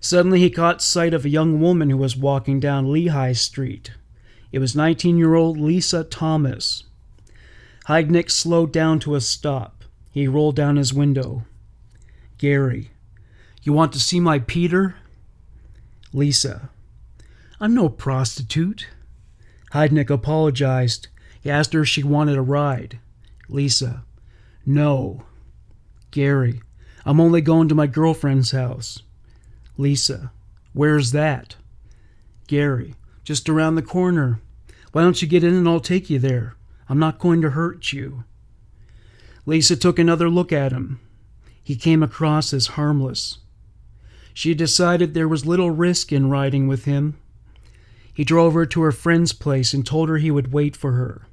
Suddenly he caught sight of a young woman who was walking down Lehigh Street. It was 19-year-old Lisa Thomas. Heidnik slowed down to a stop. He rolled down his window. Gary, you want to see my Peter? Lisa, I'm no prostitute. Heidnik apologized. He asked her if she wanted a ride. Lisa, no. Gary, I'm only going to my girlfriend's house. Lisa, where's that? Gary, just around the corner. Why don't you get in and I'll take you there? I'm not going to hurt you. Lisa took another look at him. He came across as harmless. She decided there was little risk in riding with him. He drove her to her friend's place and told her he would wait for her.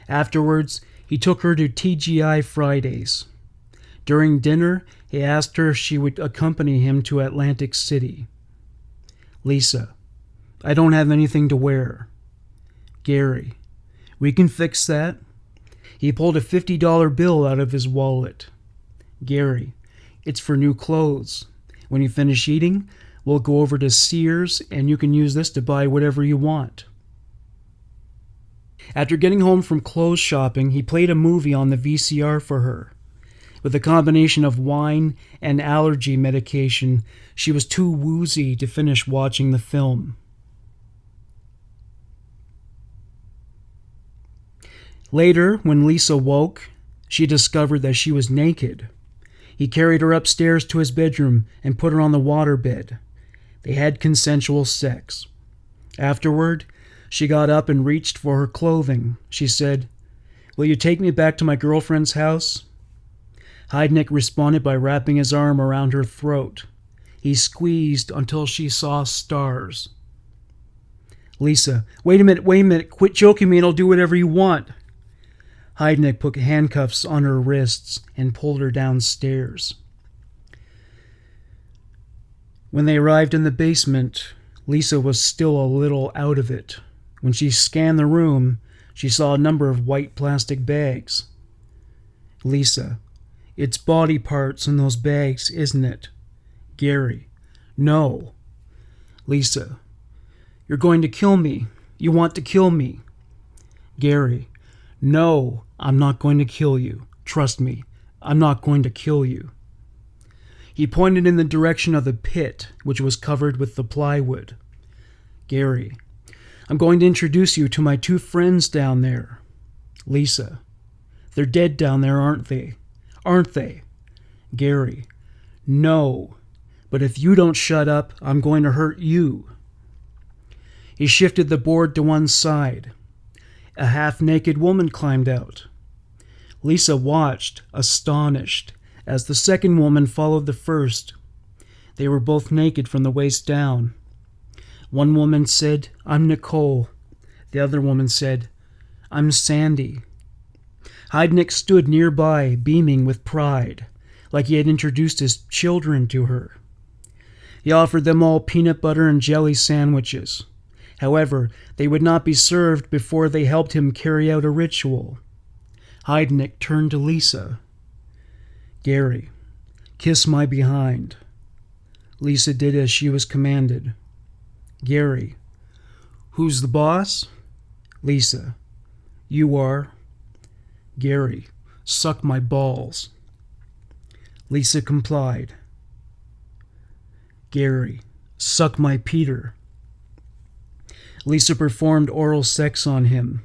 Afterwards, he took her to TGI Fridays. During dinner, he asked her if she would accompany him to Atlantic City. Lisa, I don't have anything to wear. Gary, we can fix that. He pulled a $50 bill out of his wallet. Gary, it's for new clothes. When you finish eating, we'll go over to Sears and you can use this to buy whatever you want. After getting home from clothes shopping, he played a movie on the VCR for her. With a combination of wine and allergy medication, she was too woozy to finish watching the film. Later, when Lisa woke, she discovered that she was naked. He carried her upstairs to his bedroom and put her on the waterbed. They had consensual sex. Afterward, she got up and reached for her clothing. She said, "Will you take me back to my girlfriend's house?" Heidnik responded by wrapping his arm around her throat. He squeezed until she saw stars. Lisa, wait a minute, quit choking me and I'll do whatever you want. Heidnik put handcuffs on her wrists and pulled her downstairs. When they arrived in the basement, Lisa was still a little out of it. When she scanned the room, she saw a number of white plastic bags. Lisa, it's body parts in those bags, isn't it? Gary, no. Lisa, you're going to kill me. You want to kill me. Gary, no, I'm not going to kill you. Trust me, I'm not going to kill you. He pointed in the direction of the pit, which was covered with the plywood. Gary, I'm going to introduce you to my two friends down there. Lisa, they're dead down there, aren't they? Aren't they? Gary, no, but if you don't shut up, I'm going to hurt you. He shifted the board to one side. A half-naked woman climbed out. Lisa watched, astonished, as the second woman followed the first. They were both naked from the waist down. One woman said, "I'm Nicole." The other woman said, "I'm Sandy." Heidnik stood nearby, beaming with pride, like he had introduced his children to her. He offered them all peanut butter and jelly sandwiches. However, they would not be served before they helped him carry out a ritual. Heidnik turned to Lisa. Gary, kiss my behind. Lisa did as she was commanded. Gary, who's the boss? Lisa, you are. Gary, suck my balls. Lisa complied. Gary, suck my Peter. Lisa performed oral sex on him.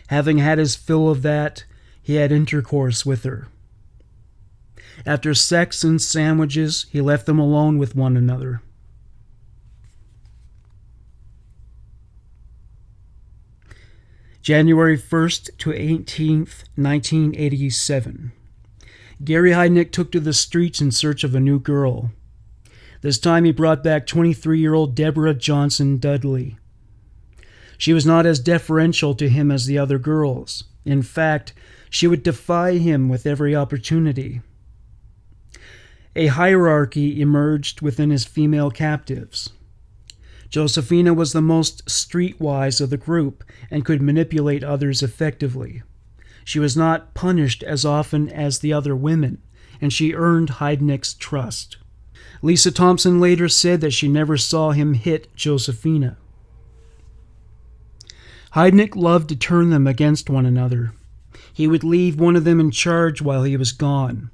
Having had his fill of that, he had intercourse with her. After sex and sandwiches, he left them alone with one another. January 1st to 18th, 1987. Gary Heidnik took to the streets in search of a new girl. This time he brought back 23-year-old Deborah Johnson Dudley. She was not as deferential to him as the other girls. In fact, she would defy him with every opportunity. A hierarchy emerged within his female captives. Josephina was the most streetwise of the group and could manipulate others effectively. She was not punished as often as the other women, and she earned Heidnik's trust. Lisa Thompson later said that she never saw him hit Josephina. Heidnik loved to turn them against one another. He would leave one of them in charge while he was gone.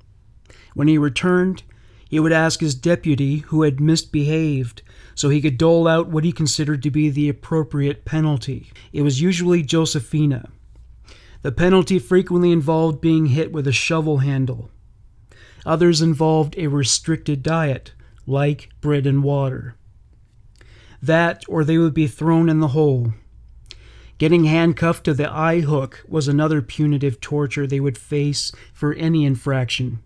When he returned, he would ask his deputy who had misbehaved so he could dole out what he considered to be the appropriate penalty. It was usually Josephina. The penalty frequently involved being hit with a shovel handle. Others involved a restricted diet, like bread and water. That, or they would be thrown in the hole. Getting handcuffed to the eye hook was another punitive torture they would face for any infraction.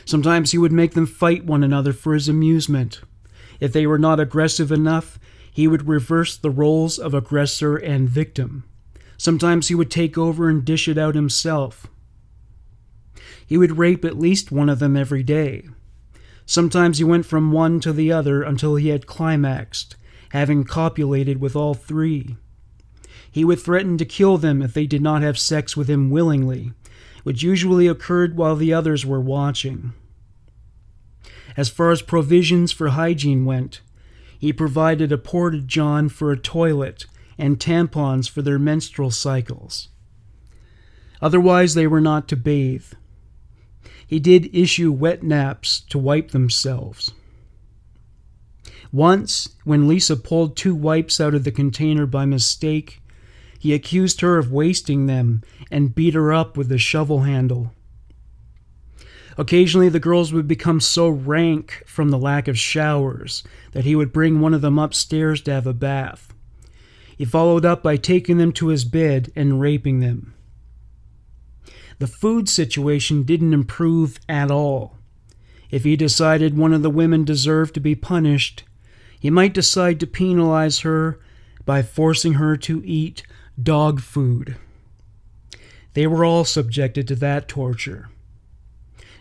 Sometimes he would make them fight one another for his amusement. If they were not aggressive enough, he would reverse the roles of aggressor and victim. Sometimes he would take over and dish it out himself. He would rape at least one of them every day. Sometimes he went from one to the other until he had climaxed, having copulated with all three. He would threaten to kill them if they did not have sex with him willingly, which usually occurred while the others were watching. As far as provisions for hygiene went, he provided a porta-john for a toilet and tampons for their menstrual cycles. Otherwise, they were not to bathe. He did issue wet naps to wipe themselves. Once, when Lisa pulled 2 wipes out of the container by mistake, he accused her of wasting them and beat her up with a shovel handle. Occasionally, the girls would become so rank from the lack of showers that he would bring one of them upstairs to have a bath. He followed up by taking them to his bed and raping them. The food situation didn't improve at all. If he decided one of the women deserved to be punished, he might decide to penalize her by forcing her to eat dog food. They were all subjected to that torture.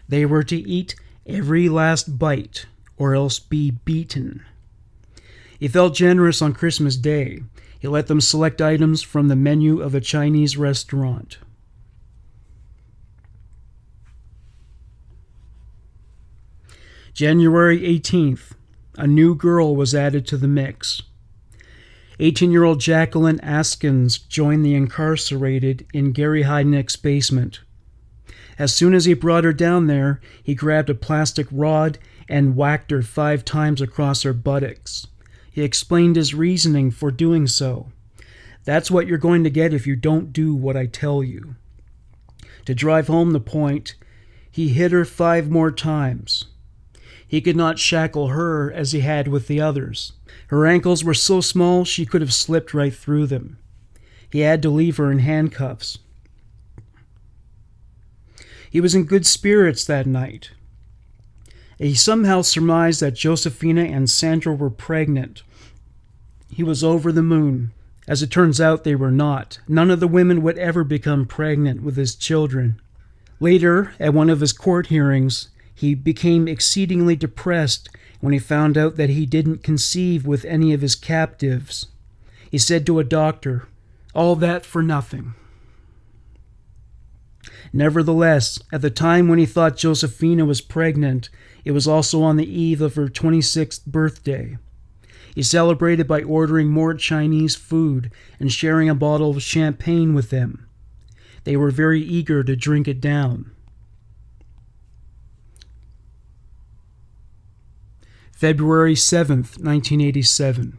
They were to eat every last bite or else be beaten. He felt generous on Christmas Day. He let them select items from the menu of a Chinese restaurant. January 18th, a new girl was added to the mix. 18-year-old Jacqueline Askins joined the incarcerated in Gary Heidnik's basement. As soon as he brought her down there, he grabbed a plastic rod and whacked her 5 times across her buttocks. He explained his reasoning for doing so. That's what you're going to get if you don't do what I tell you. To drive home the point, he hit her 5 more times. He could not shackle her as he had with the others. Her ankles were so small she could have slipped right through them. He had to leave her in handcuffs. He was in good spirits that night. He somehow surmised that Josephina and Sandra were pregnant. He was over the moon. As it turns out, they were not. None of the women would ever become pregnant with his children. Later, at one of his court hearings, he became exceedingly depressed when he found out that he didn't conceive with any of his captives. He said to a doctor, "All that for nothing." Nevertheless, at the time when he thought Josephina was pregnant, it was also on the eve of her 26th birthday. He celebrated by ordering more Chinese food and sharing a bottle of champagne with them. They were very eager to drink it down. February 7th, 1987.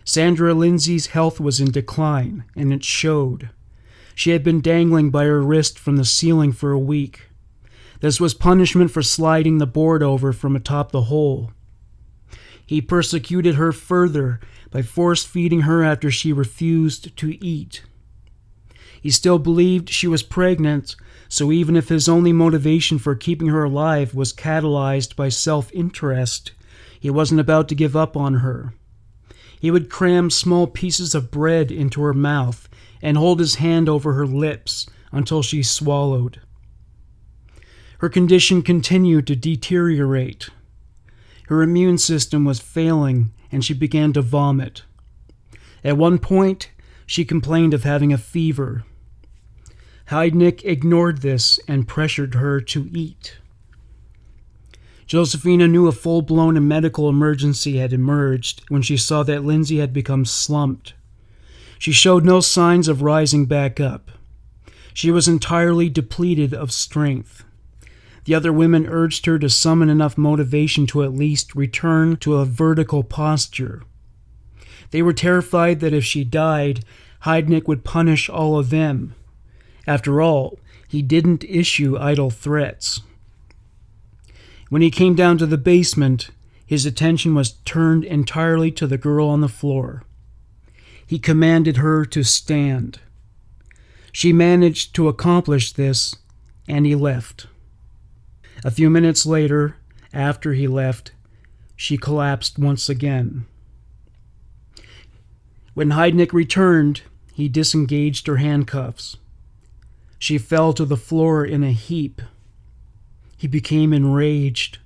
Sandra Lindsay's health was in decline, and it showed. She had been dangling by her wrist from the ceiling for a week. This was punishment for sliding the board over from atop the hole. He persecuted her further by force-feeding her after she refused to eat. He still believed she was pregnant, So even if his only motivation for keeping her alive was catalyzed by self-interest, he wasn't about to give up on her. He would cram small pieces of bread into her mouth and hold his hand over her lips until she swallowed. Her condition continued to deteriorate. Her immune system was failing, and she began to vomit. At one point, she complained of having a fever. Heidnik ignored this and pressured her to eat. Josephina knew a full-blown medical emergency had emerged when she saw that Lindsay had become slumped. She showed no signs of rising back up. She was entirely depleted of strength. The other women urged her to summon enough motivation to at least return to a vertical posture. They were terrified that if she died, Heidnik would punish all of them. After all, he didn't issue idle threats. When he came down to the basement, his attention was turned entirely to the girl on the floor. He commanded her to stand. She managed to accomplish this, and he left. A few minutes later, after he left, she collapsed once again. When Heidnik returned, he disengaged her handcuffs. She fell to the floor in a heap. He became enraged.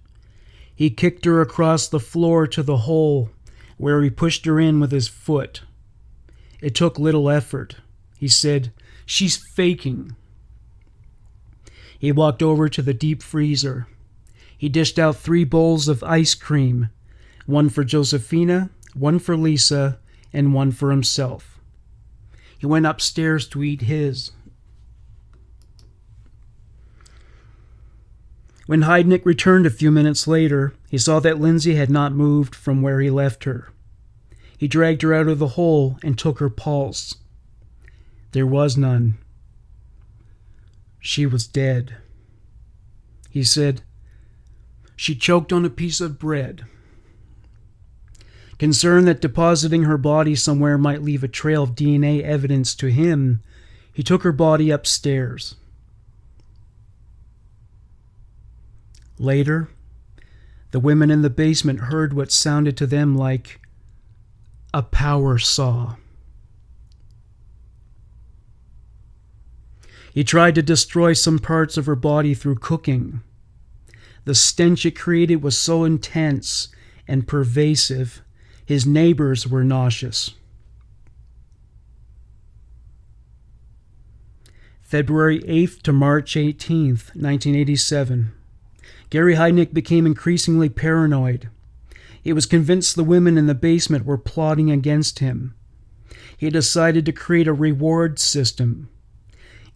He kicked her across the floor to the hole, where he pushed her in with his foot. It took little effort. He said, "She's faking." He walked over to the deep freezer. He dished out 3 bowls of ice cream, one for Josephina, one for Lisa, and one for himself. He went upstairs to eat his. When Heidnik returned a few minutes later, he saw that Lindsay had not moved from where he left her. He dragged her out of the hole and took her pulse. There was none. She was dead. He said, "She choked on a piece of bread." Concerned that depositing her body somewhere might leave a trail of DNA evidence to him, he took her body upstairs. Later, the women in the basement heard what sounded to them like a power saw. He tried to destroy some parts of her body through cooking. The stench it created was so intense and pervasive, his neighbors were nauseous. February 8th to March 18th, 1987. Gary Heidnik became increasingly paranoid. He was convinced the women in the basement were plotting against him. He decided to create a reward system.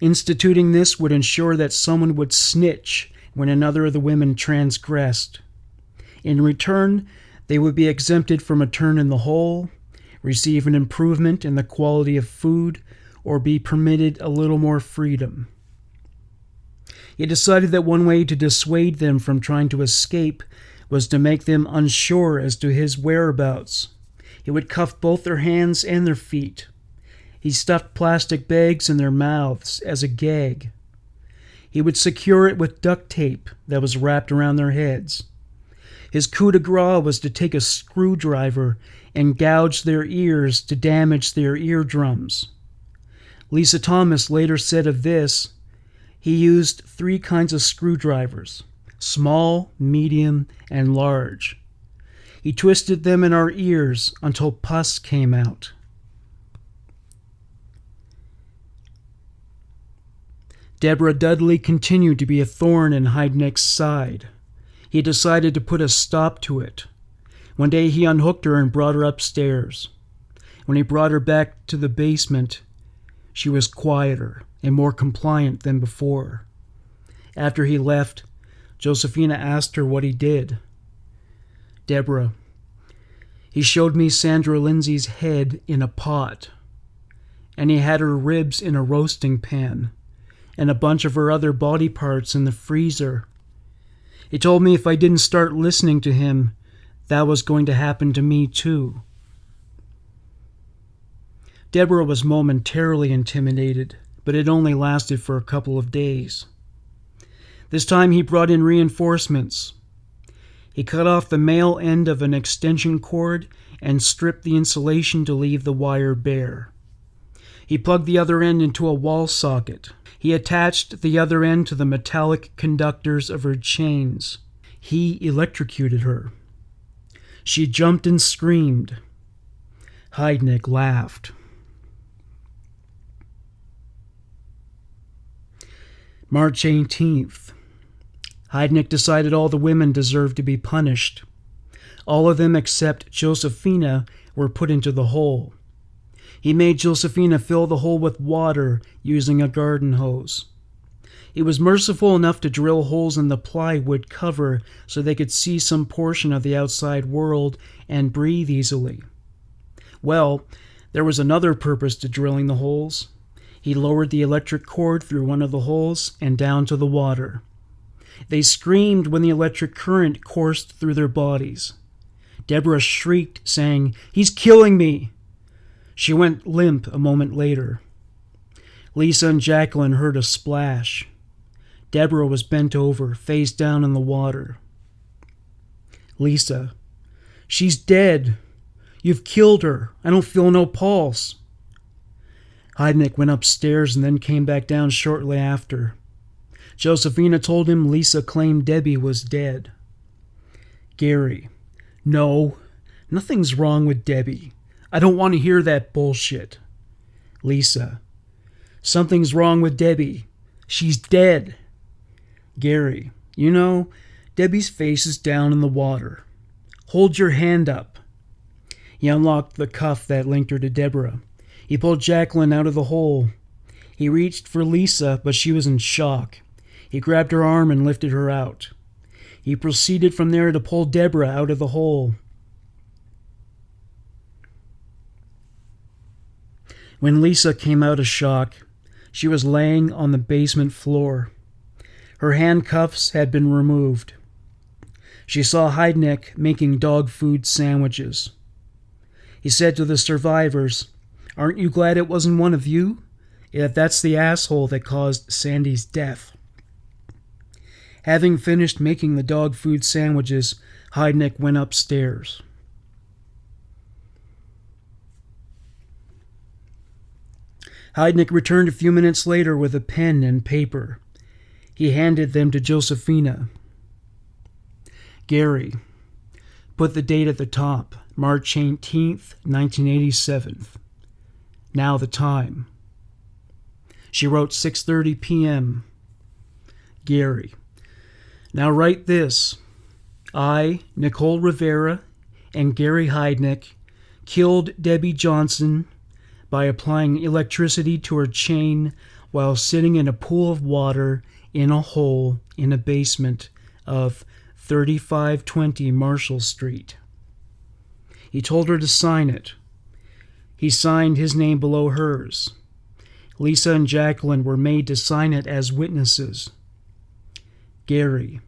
Instituting this would ensure that someone would snitch when another of the women transgressed. In return, they would be exempted from a turn in the hole, receive an improvement in the quality of food, or be permitted a little more freedom. He decided that one way to dissuade them from trying to escape was to make them unsure as to his whereabouts. He would cuff both their hands and their feet. He stuffed plastic bags in their mouths as a gag. He would secure it with duct tape that was wrapped around their heads. His coup de grace was to take a screwdriver and gouge their ears to damage their eardrums. Lisa Thomas later said of this, he used 3 kinds of screwdrivers, small, medium, and large. He twisted them in our ears until pus came out. Deborah Dudley continued to be a thorn in Heidnik's side. He decided to put a stop to it. One day he unhooked her and brought her upstairs. When he brought her back to the basement, she was quieter and more compliant than before. After he left, Josephina asked her what he did. "Deborah, he showed me Sandra Lindsay's head in a pot, and he had her ribs in a roasting pan, and a bunch of her other body parts in the freezer. He told me if I didn't start listening to him, that was going to happen to me too." Deborah was momentarily intimidated, but it only lasted for a couple of days. This time he brought in reinforcements. He cut off the male end of an extension cord and stripped the insulation to leave the wire bare. He plugged the other end into a wall socket. He attached the other end to the metallic conductors of her chains. He electrocuted her. She jumped and screamed. Heidnik laughed. March 18th. Heidnik decided all the women deserved to be punished. All of them except Josephina were put into the hole. He made Josephina fill the hole with water using a garden hose. He was merciful enough to drill holes in the plywood cover so they could see some portion of the outside world and breathe easily. Well, there was another purpose to drilling the holes. He lowered the electric cord through one of the holes and down to the water. They screamed when the electric current coursed through their bodies. Deborah shrieked, saying, "He's killing me!" She went limp a moment later. Lisa and Jacqueline heard a splash. Deborah was bent over, face down in the water. Lisa, "She's dead. You've killed her. I don't feel no pulse." Heidnik went upstairs and then came back down shortly after. Josephina told him Lisa claimed Debbie was dead. Gary, "No, nothing's wrong with Debbie. I don't want to hear that bullshit." Lisa, "Something's wrong with Debbie. She's dead." Gary, "You know, Debbie's face is down in the water. Hold your hand up." He unlocked the cuff that linked her to Deborah. He pulled Jacqueline out of the hole. He reached for Lisa, but she was in shock. He grabbed her arm and lifted her out. He proceeded from there to pull Deborah out of the hole. When Lisa came out of shock, she was laying on the basement floor. Her handcuffs had been removed. She saw Heidnik making dog food sandwiches. He said to the survivors, "Aren't you glad it wasn't one of you? That's the asshole that caused Sandy's death." Having finished making the dog food sandwiches, Heidnik went upstairs. Heidnik returned a few minutes later with a pen and paper. He handed them to Josephina. Gary, put the date at the top, March 18th, 1987. Now the time. She wrote 6:30 p.m. Gary, now write this. I, Nicole Rivera, and Gary Heidnik killed Debbie Johnson by applying electricity to her chain while sitting in a pool of water in a hole in a basement of 3520 Marshall Street. He told her to sign it. He signed his name below hers. Lisa and Jacqueline were made to sign it as witnesses. Gary,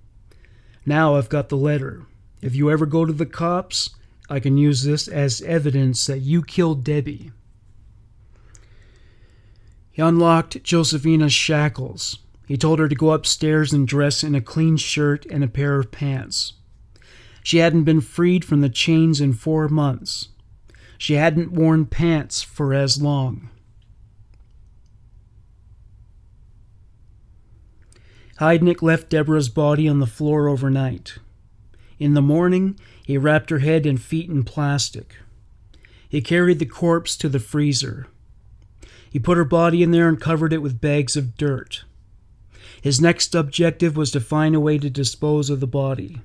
now I've got the letter. If you ever go to the cops, I can use this as evidence that you killed Debbie. He unlocked Josephina's shackles. He told her to go upstairs and dress in a clean shirt and a pair of pants. She hadn't been freed from the chains in 4 months. She hadn't worn pants for as long. Heidnik left Deborah's body on the floor overnight. In the morning, he wrapped her head and feet in plastic. He carried the corpse to the freezer. He put her body in there and covered it with bags of dirt. His next objective was to find a way to dispose of the body.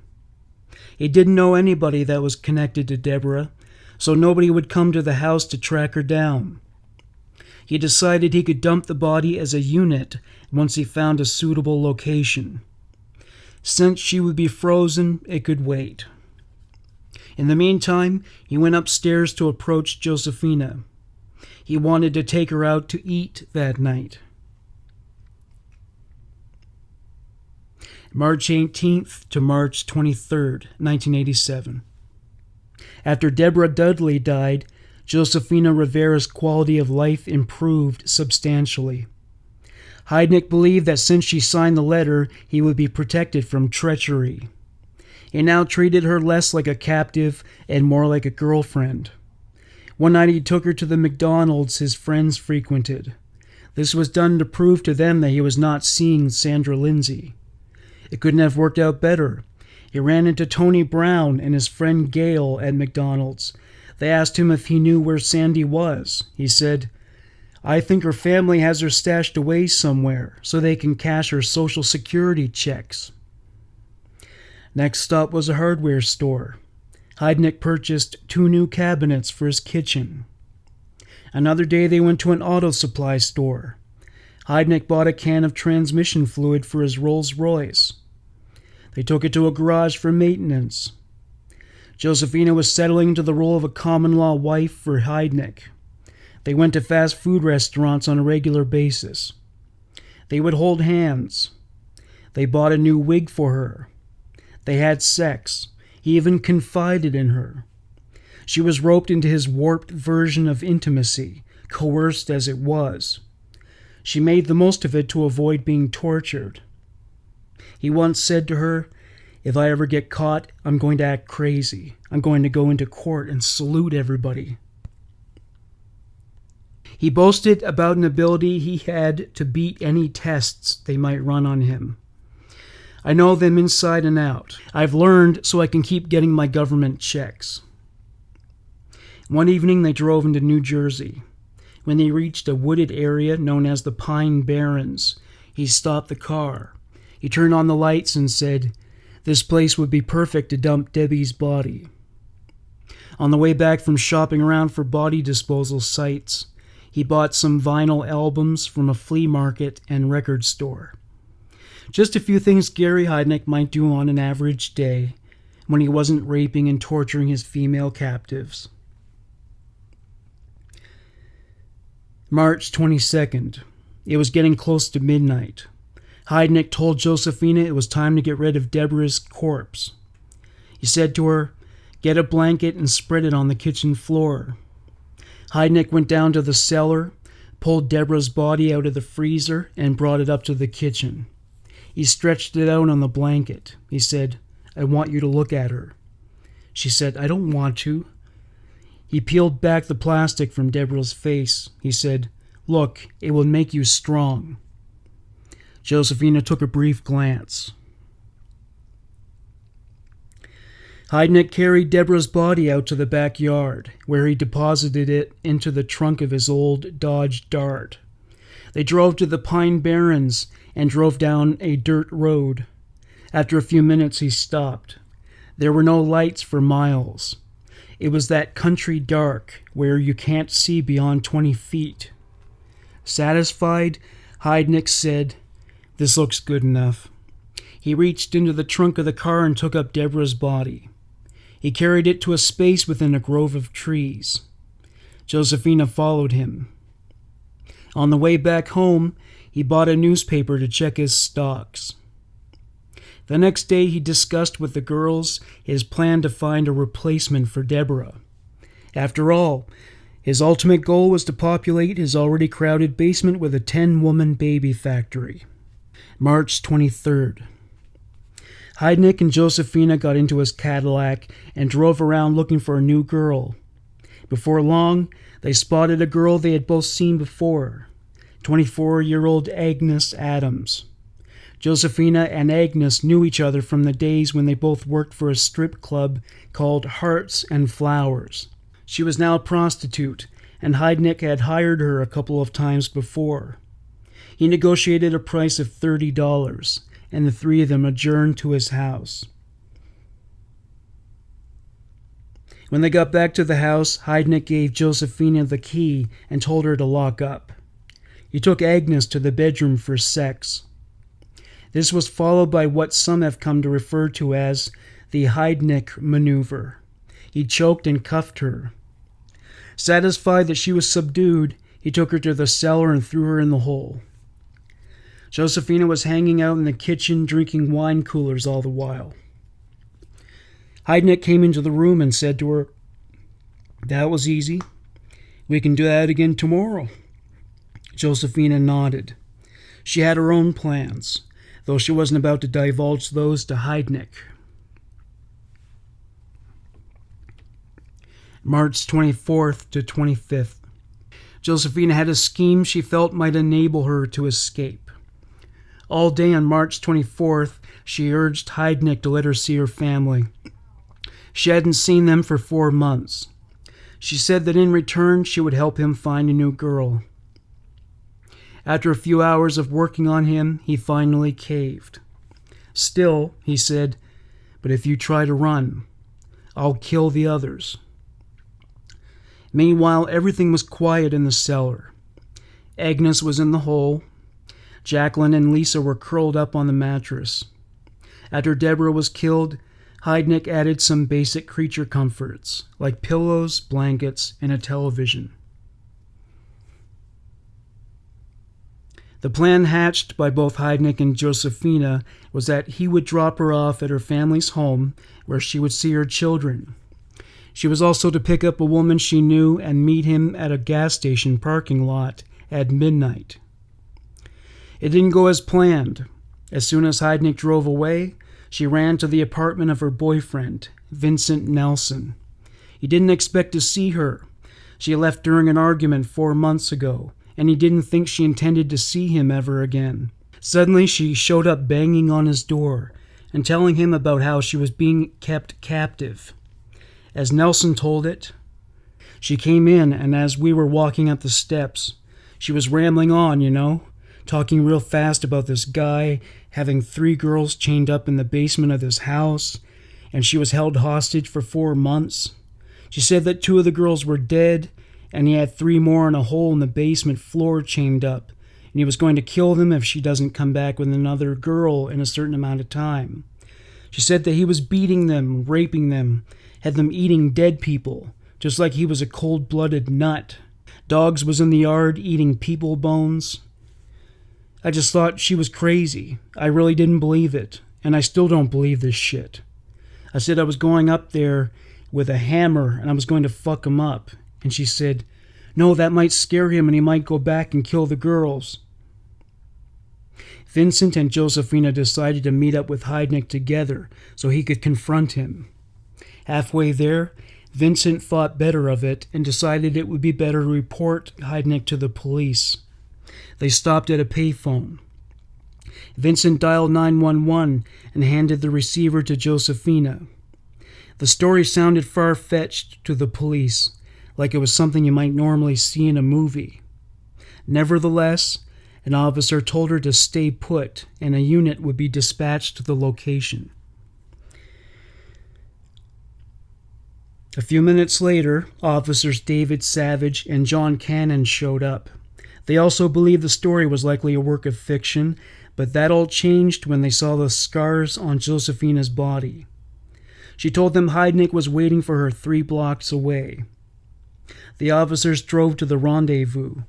He didn't know anybody that was connected to Deborah, so nobody would come to the house to track her down. He decided he could dump the body as a unit once he found a suitable location. Since she would be frozen, it could wait. In the meantime, he went upstairs to approach Josephina. He wanted to take her out to eat that night. March 18th to March 23rd, 1987. After Deborah Dudley died, Josephina Rivera's quality of life improved substantially. Heidnik believed that since she signed the letter, he would be protected from treachery. He now treated her less like a captive and more like a girlfriend. One night he took her to the McDonald's his friends frequented. This was done to prove to them that he was not seeing Sandra Lindsay. It couldn't have worked out better. He ran into Tony Brown and his friend Gail at McDonald's. They asked him if he knew where Sandy was. He said, "I think her family has her stashed away somewhere so they can cash her Social Security checks." Next stop was a hardware store. Heidnik purchased 2 new cabinets for his kitchen. Another day they went to an auto supply store. Heidnik bought a can of transmission fluid for his Rolls Royce. They took it to a garage for maintenance. Josephina was settling into the role of a common-law wife for Heidnik. They went to fast food restaurants on a regular basis. They would hold hands. They bought a new wig for her. They had sex. He even confided in her. She was roped into his warped version of intimacy, coerced as it was. She made the most of it to avoid being tortured. He once said to her, "If I ever get caught, I'm going to act crazy. I'm going to go into court and salute everybody." He boasted about an ability he had to beat any tests they might run on him. "I know them inside and out. I've learned so I can keep getting my government checks." One evening they drove into New Jersey. When they reached a wooded area known as the Pine Barrens, he stopped the car. He turned on the lights and said, "This place would be perfect to dump Debbie's body." On the way back from shopping around for body disposal sites, he bought some vinyl albums from a flea market and record store. Just a few things Gary Heidnik might do on an average day when he wasn't raping and torturing his female captives. March 22nd. It was getting close to midnight. Heidnik told Josephina it was time to get rid of Deborah's corpse. He said to her, "Get a blanket and spread it on the kitchen floor." Heidnik went down to the cellar, pulled Deborah's body out of the freezer, and brought it up to the kitchen. He stretched it out on the blanket. He said, "I want you to look at her." She said, "I don't want to." He peeled back the plastic from Deborah's face. He said, "Look, it will make you strong." Josephina took a brief glance. Heidnik carried Deborah's body out to the backyard, where he deposited it into the trunk of his old Dodge Dart. They drove to the Pine Barrens and drove down a dirt road. After a few minutes, he stopped. There were no lights for miles. It was that country dark where you can't see beyond 20 feet. Satisfied, Heidnik said, "This looks good enough." He reached into the trunk of the car and took up Deborah's body. He carried it to a space within a grove of trees. Josephina followed him. On the way back home, he bought a newspaper to check his stocks. The next day he discussed with the girls his plan to find a replacement for Deborah. After all, his ultimate goal was to populate his already crowded basement with a 10-woman baby factory. March 23rd. Heidnik and Josephina got into his Cadillac and drove around looking for a new girl. Before long, they spotted a girl they had both seen before, 24-year-old Agnes Adams. Josephina and Agnes knew each other from the days when they both worked for a strip club called Hearts and Flowers. She was now a prostitute, and Heidnik had hired her a couple of times before. He negotiated a price of $30, and the three of them adjourned to his house. When they got back to the house, Heidnik gave Josephina the key and told her to lock up. He took Agnes to the bedroom for sex. This was followed by what some have come to refer to as the Heidnik Maneuver. He choked and cuffed her. Satisfied that she was subdued, he took her to the cellar and threw her in the hole. Josephina was hanging out in the kitchen drinking wine coolers all the while. Heidnik came into the room and said to her, "That was easy. We can do that again tomorrow." Josephina nodded. She had her own plans, though she wasn't about to divulge those to Heidnik. March 24th to 25th. Josephina had a scheme she felt might enable her to escape. All day on March 24th, she urged Heidnik to let her see her family. She hadn't seen them for 4 months. She said that in return she would help him find a new girl. After a few hours of working on him, he finally caved. Still, he said, "But if you try to run, I'll kill the others." Meanwhile, everything was quiet in the cellar. Agnes was in the hole. Jacqueline and Lisa were curled up on the mattress. After Deborah was killed, Heidnik added some basic creature comforts, like pillows, blankets, and a television. The plan hatched by both Heidnik and Josephina was that he would drop her off at her family's home, where she would see her children. She was also to pick up a woman she knew and meet him at a gas station parking lot at midnight. It didn't go as planned. As soon as Heidnik drove away, she ran to the apartment of her boyfriend, Vincent Nelson. He didn't expect to see her. She left during an argument 4 months ago, and he didn't think she intended to see him ever again. Suddenly, she showed up banging on his door and telling him about how she was being kept captive. As Nelson told it, she came in, and as we were walking up the steps, she was rambling on, talking real fast about this guy having 3 girls chained up in the basement of this house, and she was held hostage for 4 months. She said that 2 of the girls were dead, and he had 3 more in a hole in the basement floor chained up, and he was going to kill them if she doesn't come back with another girl in a certain amount of time. She said that he was beating them, raping them, had them eating dead people, just like he was a cold-blooded nut. Dogs was in the yard eating people bones. I just thought she was crazy. I really didn't believe it, and I still don't believe this shit. I said I was going up there with a hammer and I was going to fuck him up, and she said, "No, that might scare him and he might go back and kill the girls." Vincent and Josephina decided to meet up with Heidnik together so he could confront him. Halfway there, Vincent thought better of it and decided it would be better to report Heidnik to the police. They stopped at a payphone. Vincent dialed 911 and handed the receiver to Josephina. The story sounded far-fetched to the police, like it was something you might normally see in a movie. Nevertheless, an officer told her to stay put and a unit would be dispatched to the location. A few minutes later, officers David Savage and John Cannon showed up. They also believed the story was likely a work of fiction, but that all changed when they saw the scars on Josephina's body. She told them Heidnik was waiting for her 3 blocks away. The officers drove to the rendezvous.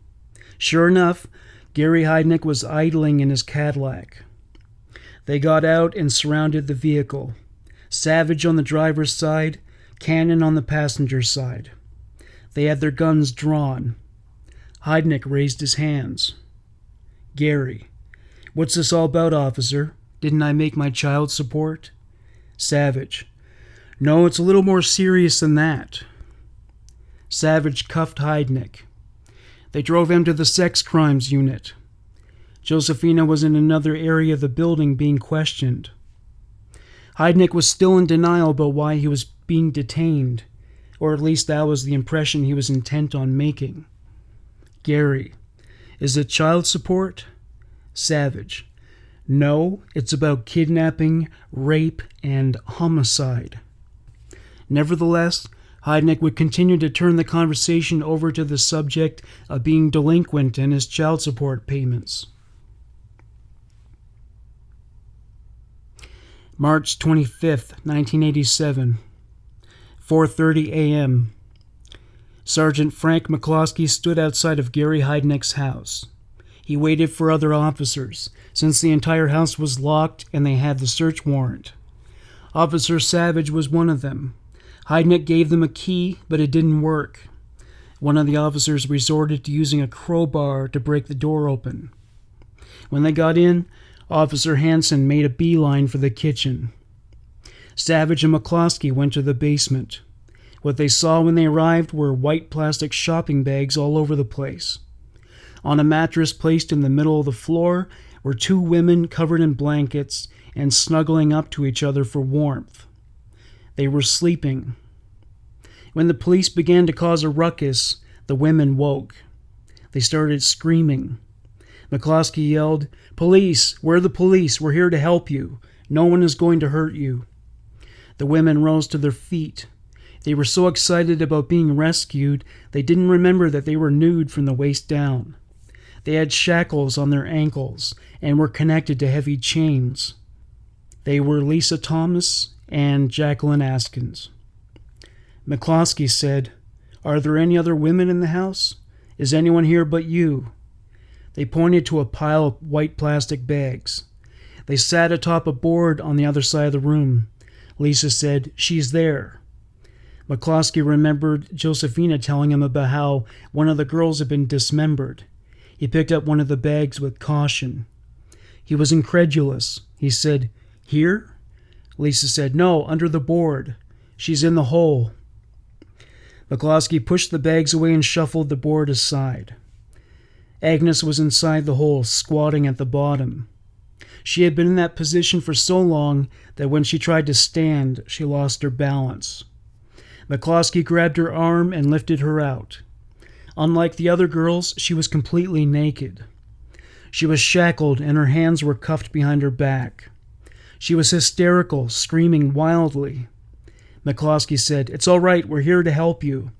Sure enough, Gary Heidnik was idling in his Cadillac. They got out and surrounded the vehicle. Savage on the driver's side, Cannon on the passenger side. They had their guns drawn. Heidnik raised his hands. "Gary, what's this all about, officer? Didn't I make my child support?" Savage, "No, it's a little more serious than that." Savage cuffed Heidnik. They drove him to the sex crimes unit. Josephina was in another area of the building being questioned. Heidnik was still in denial about why he was being detained, or at least that was the impression he was intent on making. "Gary, is it child support?" Savage, "No, it's about kidnapping, rape, and homicide." Nevertheless, Heidnik would continue to turn the conversation over to the subject of being delinquent in his child support payments. March 25th, 1987, 4:30 a.m. Sergeant Frank McCloskey stood outside of Gary Heidnik's house. He waited for other officers, since the entire house was locked and they had the search warrant. Officer Savage was one of them. Heidnik gave them a key, but it didn't work. One of the officers resorted to using a crowbar to break the door open. When they got in, Officer Hansen made a beeline for the kitchen. Savage and McCloskey went to the basement. What they saw when they arrived were white plastic shopping bags all over the place. On a mattress placed in the middle of the floor were two women covered in blankets and snuggling up to each other for warmth. They were sleeping. When the police began to cause a ruckus, the women woke. They started screaming. McCloskey yelled, "Police! We're the police! We're here to help you! No one is going to hurt you!" The women rose to their feet. They were so excited about being rescued, they didn't remember that they were nude from the waist down. They had shackles on their ankles and were connected to heavy chains. They were Lisa Thomas and Jacqueline Askins. McCloskey said, "Are there any other women in the house? Is anyone here but you?" They pointed to a pile of white plastic bags. They sat atop a board on the other side of the room. Lisa said, "She's there." McCloskey remembered Josephina telling him about how one of the girls had been dismembered. He picked up one of the bags with caution. He was incredulous. He said, "Here?" Lisa said, "No, under the board. She's in the hole." McCloskey pushed the bags away and shuffled the board aside. Agnes was inside the hole, squatting at the bottom. She had been in that position for so long that when she tried to stand, she lost her balance. McCloskey grabbed her arm and lifted her out. Unlike the other girls, she was completely naked. She was shackled and her hands were cuffed behind her back. She was hysterical, screaming wildly. McCloskey said, "It's all right, we're here to help you."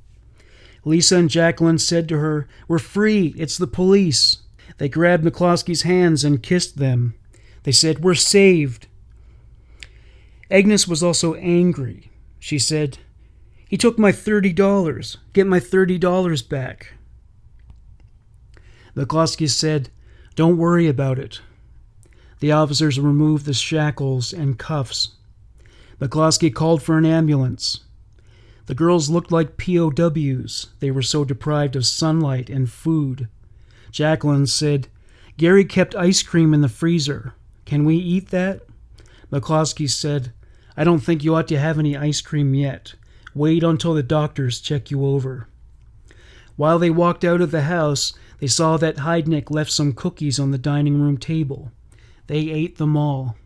Lisa and Jacqueline said to her, "We're free, it's the police." They grabbed McCloskey's hands and kissed them. They said, "We're saved." Agnes was also angry. She said, "He took my $30. Get my $30 back." McCloskey said, "Don't worry about it." The officers removed the shackles and cuffs. McCloskey called for an ambulance. The girls looked like POWs. They were so deprived of sunlight and food. Jacqueline said, "Gary kept ice cream in the freezer. Can we eat that?" McCloskey said, "I don't think you ought to have any ice cream yet. Wait until the doctors check you over." While they walked out of the house, they saw that Heidnik left some cookies on the dining room table. They ate them all.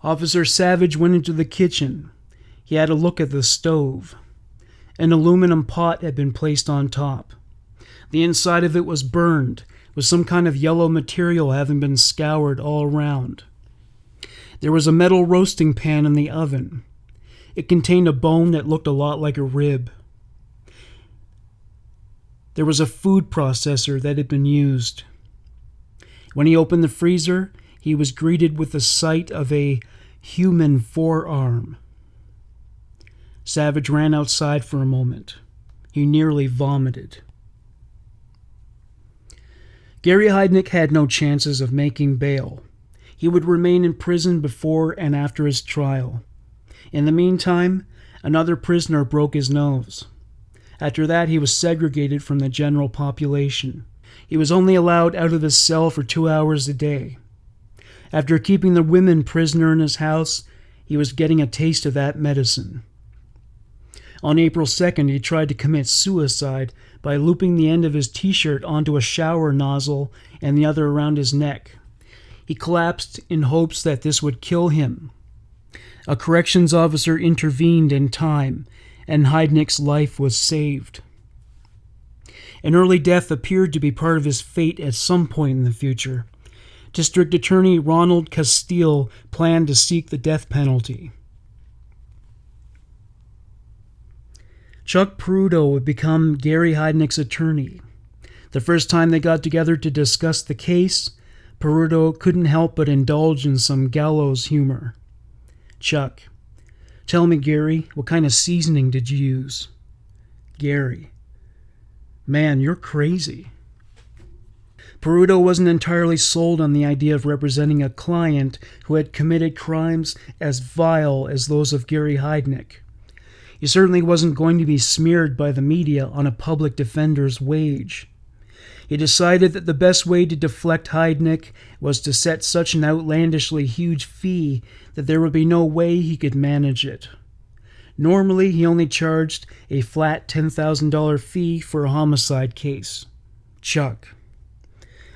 Officer Savage went into the kitchen. He had a look at the stove. An aluminum pot had been placed on top. The inside of it was burned, with some kind of yellow material having been scoured all around. There was a metal roasting pan in the oven. It contained a bone that looked a lot like a rib. There was a food processor that had been used. When he opened the freezer, he was greeted with the sight of a human forearm. Savage ran outside for a moment. He nearly vomited. Gary Heidnik had no chances of making bail. He would remain in prison before and after his trial. In the meantime, another prisoner broke his nose. After that, he was segregated from the general population. He was only allowed out of his cell for 2 hours a day. After keeping the women prisoner in his house, he was getting a taste of that medicine. On April 2nd, he tried to commit suicide by looping the end of his t-shirt onto a shower nozzle and the other around his neck. He collapsed in hopes that this would kill him. A corrections officer intervened in time, and Heidnik's life was saved. An early death appeared to be part of his fate at some point in the future. District Attorney Ronald Castile planned to seek the death penalty. Chuck Peruto would become Gary Heidnik's attorney. The first time they got together to discuss the case, Peruto couldn't help but indulge in some gallows humor. "Chuck, tell me, Gary, what kind of seasoning did you use?" Gary, "Man, you're crazy." Peruto wasn't entirely sold on the idea of representing a client who had committed crimes as vile as those of Gary Heidnik. He certainly wasn't going to be smeared by the media on a public defender's wage. He decided that the best way to deflect Heidnik was to set such an outlandishly huge fee that there would be no way he could manage it. Normally, he only charged a flat $10,000 fee for a homicide case. Chuck,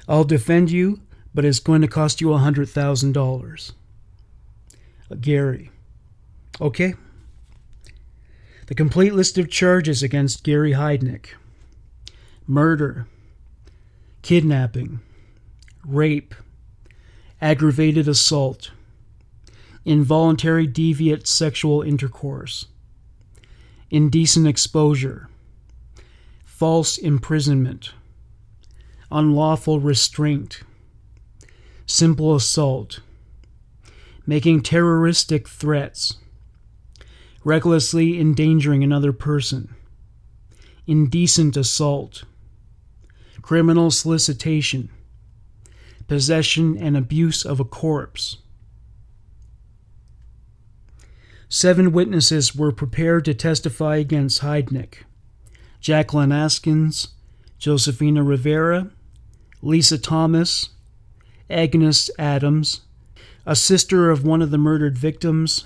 I'll defend you, but it's going to cost you $100,000. Gary, okay. The complete list of charges against Gary Heidnik: murder, kidnapping, rape, aggravated assault, involuntary deviant sexual intercourse, indecent exposure, false imprisonment, unlawful restraint, simple assault, making terroristic threats, recklessly endangering another person, indecent assault, criminal solicitation, possession and abuse of a corpse. 7 witnesses were prepared to testify against Heidnik: Jacqueline Askins, Josefina Rivera, Lisa Thomas, Agnes Adams, a sister of one of the murdered victims,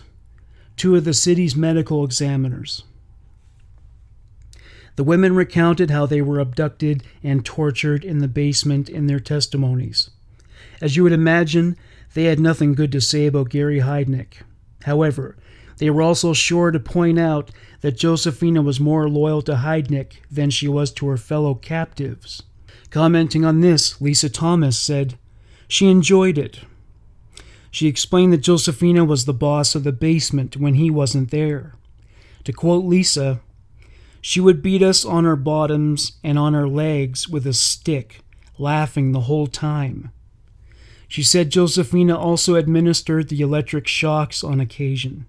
2 of the city's medical examiners. The women recounted how they were abducted and tortured in the basement in their testimonies. As you would imagine, they had nothing good to say about Gary Heidnik. However, they were also sure to point out that Josefina was more loyal to Heidnik than she was to her fellow captives. Commenting on this, Lisa Thomas said she enjoyed it. She explained that Josefina was the boss of the basement when he wasn't there. To quote Lisa, she would beat us on our bottoms and on our legs with a stick, laughing the whole time. She said Josefina also administered the electric shocks on occasion.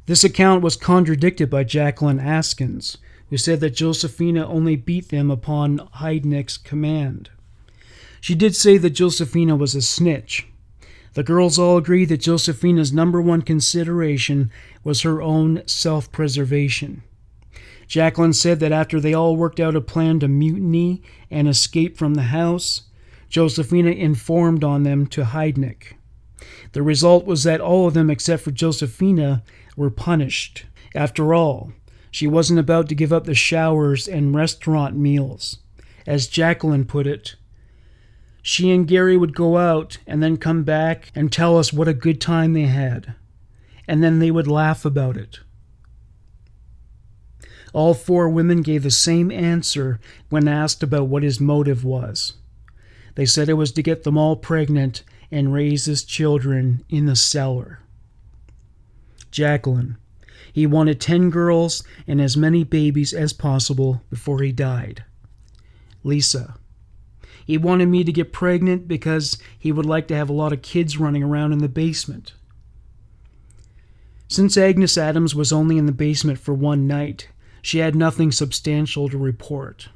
This account was contradicted by Jacqueline Askins, who said that Josefina only beat them upon Heidnik's command. She did say that Josefina was a snitch. The girls all agreed that Josefina's number one consideration was her own self-preservation. Jacqueline said that after they all worked out a plan to mutiny and escape from the house, Josefina informed on them to Heidnik. The result was that all of them except for Josefina were punished. After all, she wasn't about to give up the showers and restaurant meals. As Jacqueline put it, she and Gary would go out and then come back and tell us what a good time they had. And then they would laugh about it. All 4 women gave the same answer when asked about what his motive was. They said it was to get them all pregnant and raise his children in the cellar. Jacqueline, he wanted 10 girls and as many babies as possible before he died. Lisa, he wanted me to get pregnant because he would like to have a lot of kids running around in the basement. Since Agnes Adams was only in the basement for 1 night, she had nothing substantial to report.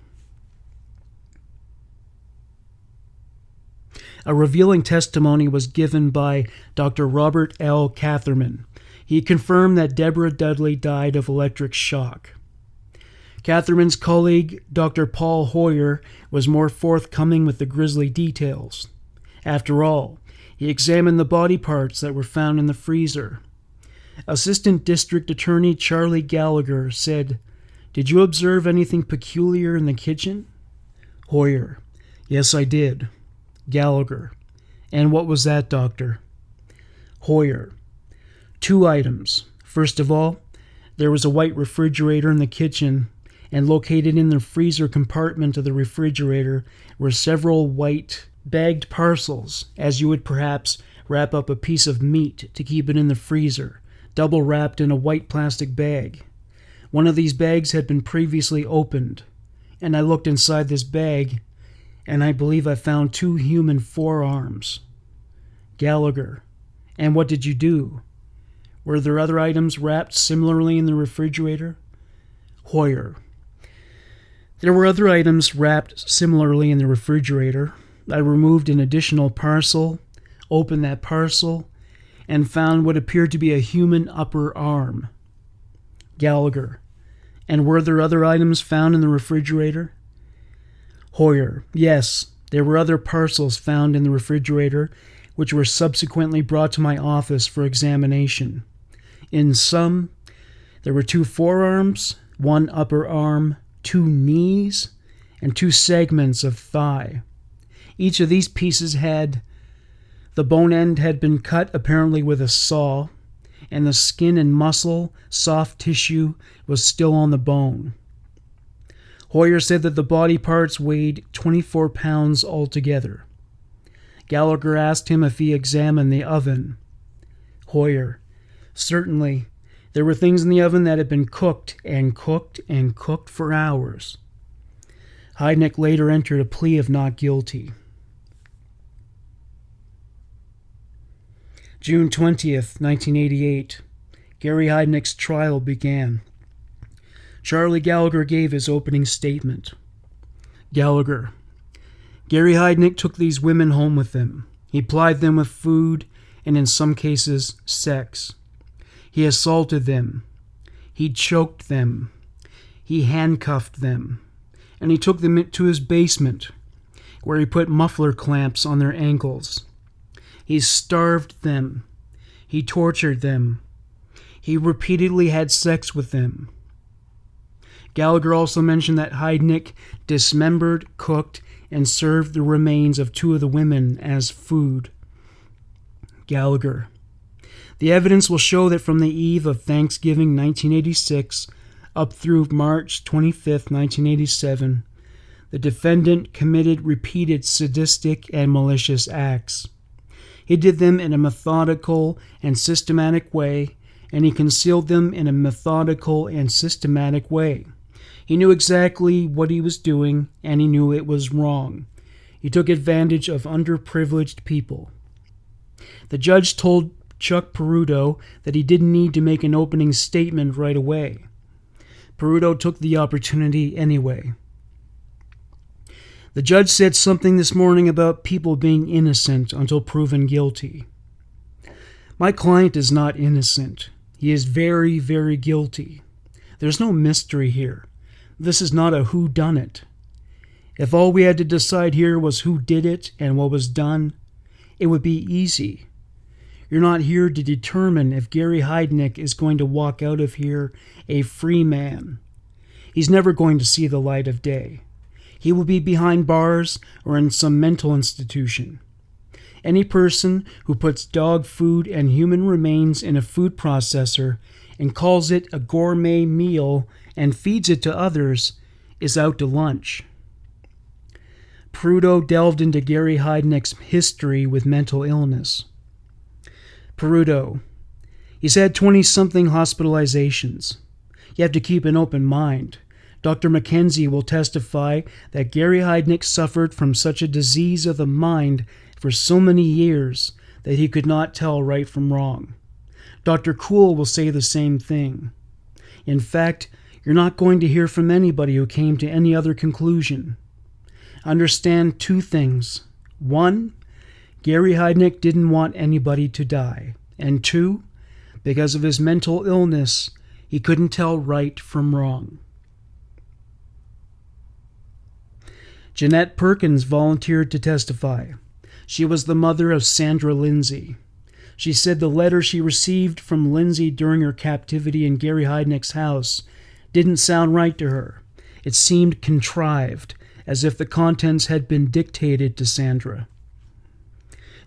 A revealing testimony was given by Dr. Robert L. Catherman. He confirmed that Deborah Dudley died of electric shock. Catherman's colleague, Dr. Paul Hoyer, was more forthcoming with the grisly details. After all, he examined the body parts that were found in the freezer. Assistant District Attorney Charlie Gallagher said, "Did you observe anything peculiar in the kitchen?" Hoyer, "Yes, I did." Gallagher, "And what was that, Doctor?" Hoyer, 2 items. First of all, there was a white refrigerator in the kitchen, and located in the freezer compartment of the refrigerator were several white bagged parcels, as you would perhaps wrap up a piece of meat to keep it in the freezer, double wrapped in a white plastic bag. One of these bags had been previously opened, and I looked inside this bag, and I believe I found 2 human forearms. Gallagher, "And what did you do? Were there other items wrapped similarly in the refrigerator?" Hoyer, "There were other items wrapped similarly in the refrigerator. I removed an additional parcel, opened that parcel, and found what appeared to be a human upper arm." Gallagher, "And were there other items found in the refrigerator?" Hoyer, yes, there were other parcels found in the refrigerator, which were subsequently brought to my office for examination. In some, there were 2 forearms, 1 upper arm, 2 knees, and 2 segments of thigh. Each of these pieces the bone end had been cut apparently with a saw, and the skin and muscle, soft tissue, was still on the bone. Hoyer said that the body parts weighed 24 pounds altogether. Gallagher asked him if he examined the oven. Hoyer, certainly. There were things in the oven that had been cooked and cooked and cooked for hours. Heidnik later entered a plea of not guilty. June 20th, 1988. Gary Heidnik's trial began. Charlie Gallagher gave his opening statement. Gallagher. Gary Heidnik took these women home with him. He plied them with food and, in some cases, sex. He assaulted them. He choked them. He handcuffed them. And he took them to his basement, where he put muffler clamps on their ankles. He starved them. He tortured them. He repeatedly had sex with them. Gallagher also mentioned that Heidnik dismembered, cooked, and served the remains of 2 of the women as food. Gallagher. The evidence will show that from the eve of Thanksgiving 1986 up through March 25, 1987, the defendant committed repeated sadistic and malicious acts. He did them in a methodical and systematic way, and he concealed them in a methodical and systematic way. He knew exactly what he was doing, and he knew it was wrong. He took advantage of underprivileged people. The judge told Chuck Peruto that he didn't need to make an opening statement right away. Peruto took the opportunity anyway. The judge said something this morning about people being innocent until proven guilty. My client is not innocent. He is very, very guilty. There's no mystery here. This is not a whodunit. If all we had to decide here was who did it and what was done, it would be easy. You're not here to determine if Gary Heidnik is going to walk out of here a free man. He's never going to see the light of day. He will be behind bars or in some mental institution. Any person who puts dog food and human remains in a food processor and calls it a gourmet meal and feeds it to others is out to lunch. Peruto delved into Gary Heidnik's history with mental illness. Peruto. He's had 20-something hospitalizations. You have to keep an open mind. Dr. Mackenzie will testify that Gary Heidnik suffered from such a disease of the mind for so many years that he could not tell right from wrong. Dr. Kuhl will say the same thing. In fact, you're not going to hear from anybody who came to any other conclusion. Understand 2 things. 1, Gary Heidnik didn't want anybody to die. And 2, because of his mental illness, he couldn't tell right from wrong. Jeanette Perkins volunteered to testify. She was the mother of Sandra Lindsay. She said the letter she received from Lindsay during her captivity in Gary Heidnik's house didn't sound right to her. It seemed contrived, as if the contents had been dictated to Sandra.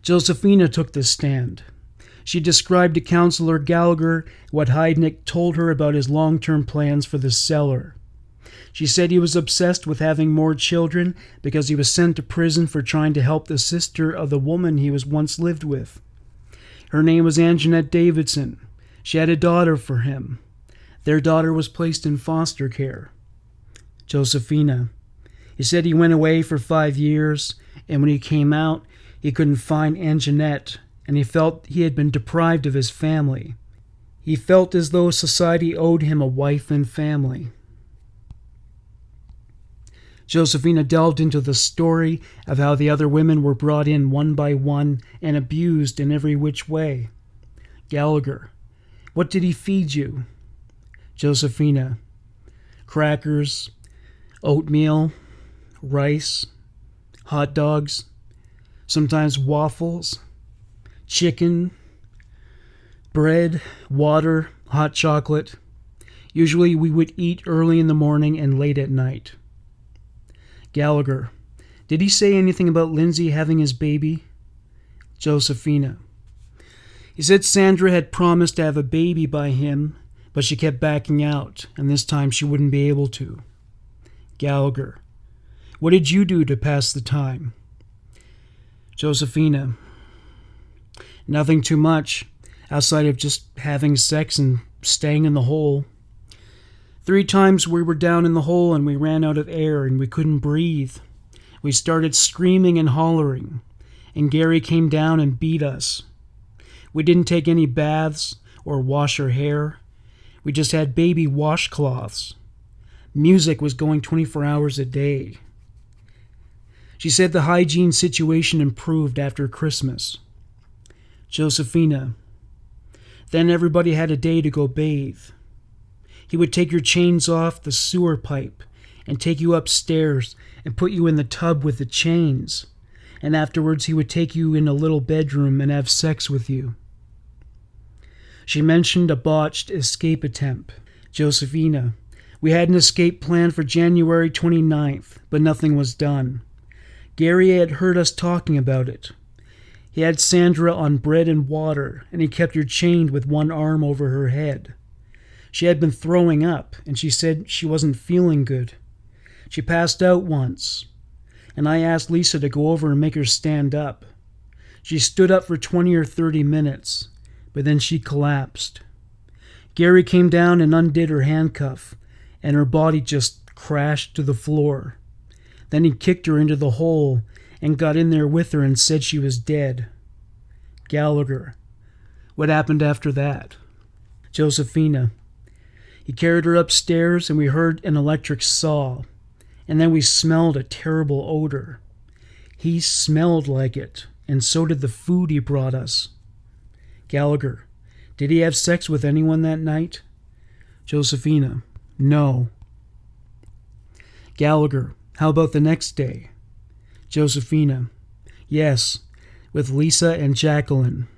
Josephina took the stand. She described to Counselor Gallagher what Heidnik told her about his long-term plans for the cellar. She said he was obsessed with having more children because he was sent to prison for trying to help the sister of the woman he was once lived with. Her name was Anjanette Davidson. She had a daughter for him. Their daughter was placed in foster care. Josephina. He said he went away for 5 years, and when he came out, he couldn't find Anjanette, and he felt he had been deprived of his family. He felt as though society owed him a wife and family. Josephina delved into the story of how the other women were brought in one by one and abused in every which way. Gallagher. What did he feed you? Josephina. Crackers, oatmeal, rice, hot dogs, sometimes waffles, chicken, bread, water, hot chocolate. Usually we would eat early in the morning and late at night. Gallagher: did he say anything about Lindsay having his baby? Josephina: he said Sandra had promised to have a baby by him, but she kept backing out, and this time she wouldn't be able to. Gallagher: what did you do to pass the time? Josephina: nothing too much, outside of just having sex and staying in the hole. 3 times we were down in the hole and we ran out of air and we couldn't breathe. We started screaming and hollering, and Gary came down and beat us. We didn't take any baths or wash our hair. We just had baby washcloths. Music was going 24 hours a day. She said the hygiene situation improved after Christmas. Josephina: then everybody had a day to go bathe. He would take your chains off the sewer pipe and take you upstairs and put you in the tub with the chains, and afterwards he would take you in a little bedroom and have sex with you. She mentioned a botched escape attempt. Josephina: we had an escape plan for January 29th, but nothing was done. Gary had heard us talking about it. He had Sandra on bread and water, and he kept her chained with one arm over her head. She had been throwing up, and she said she wasn't feeling good. She passed out once, and I asked Lisa to go over and make her stand up. She stood up for 20 or 30 minutes, but then she collapsed. Gary came down and undid her handcuff, and her body just crashed to the floor. Then he kicked her into the hole and got in there with her and said she was dead. Gallagher: what happened after that? Josephina: he carried her upstairs and we heard an electric saw, and then we smelled a terrible odor. He smelled like it, and so did the food he brought us. Gallagher: did he have sex with anyone that night? Josephina: no. Gallagher: how about the next day? Josephina: yes, with Lisa and Jacqueline.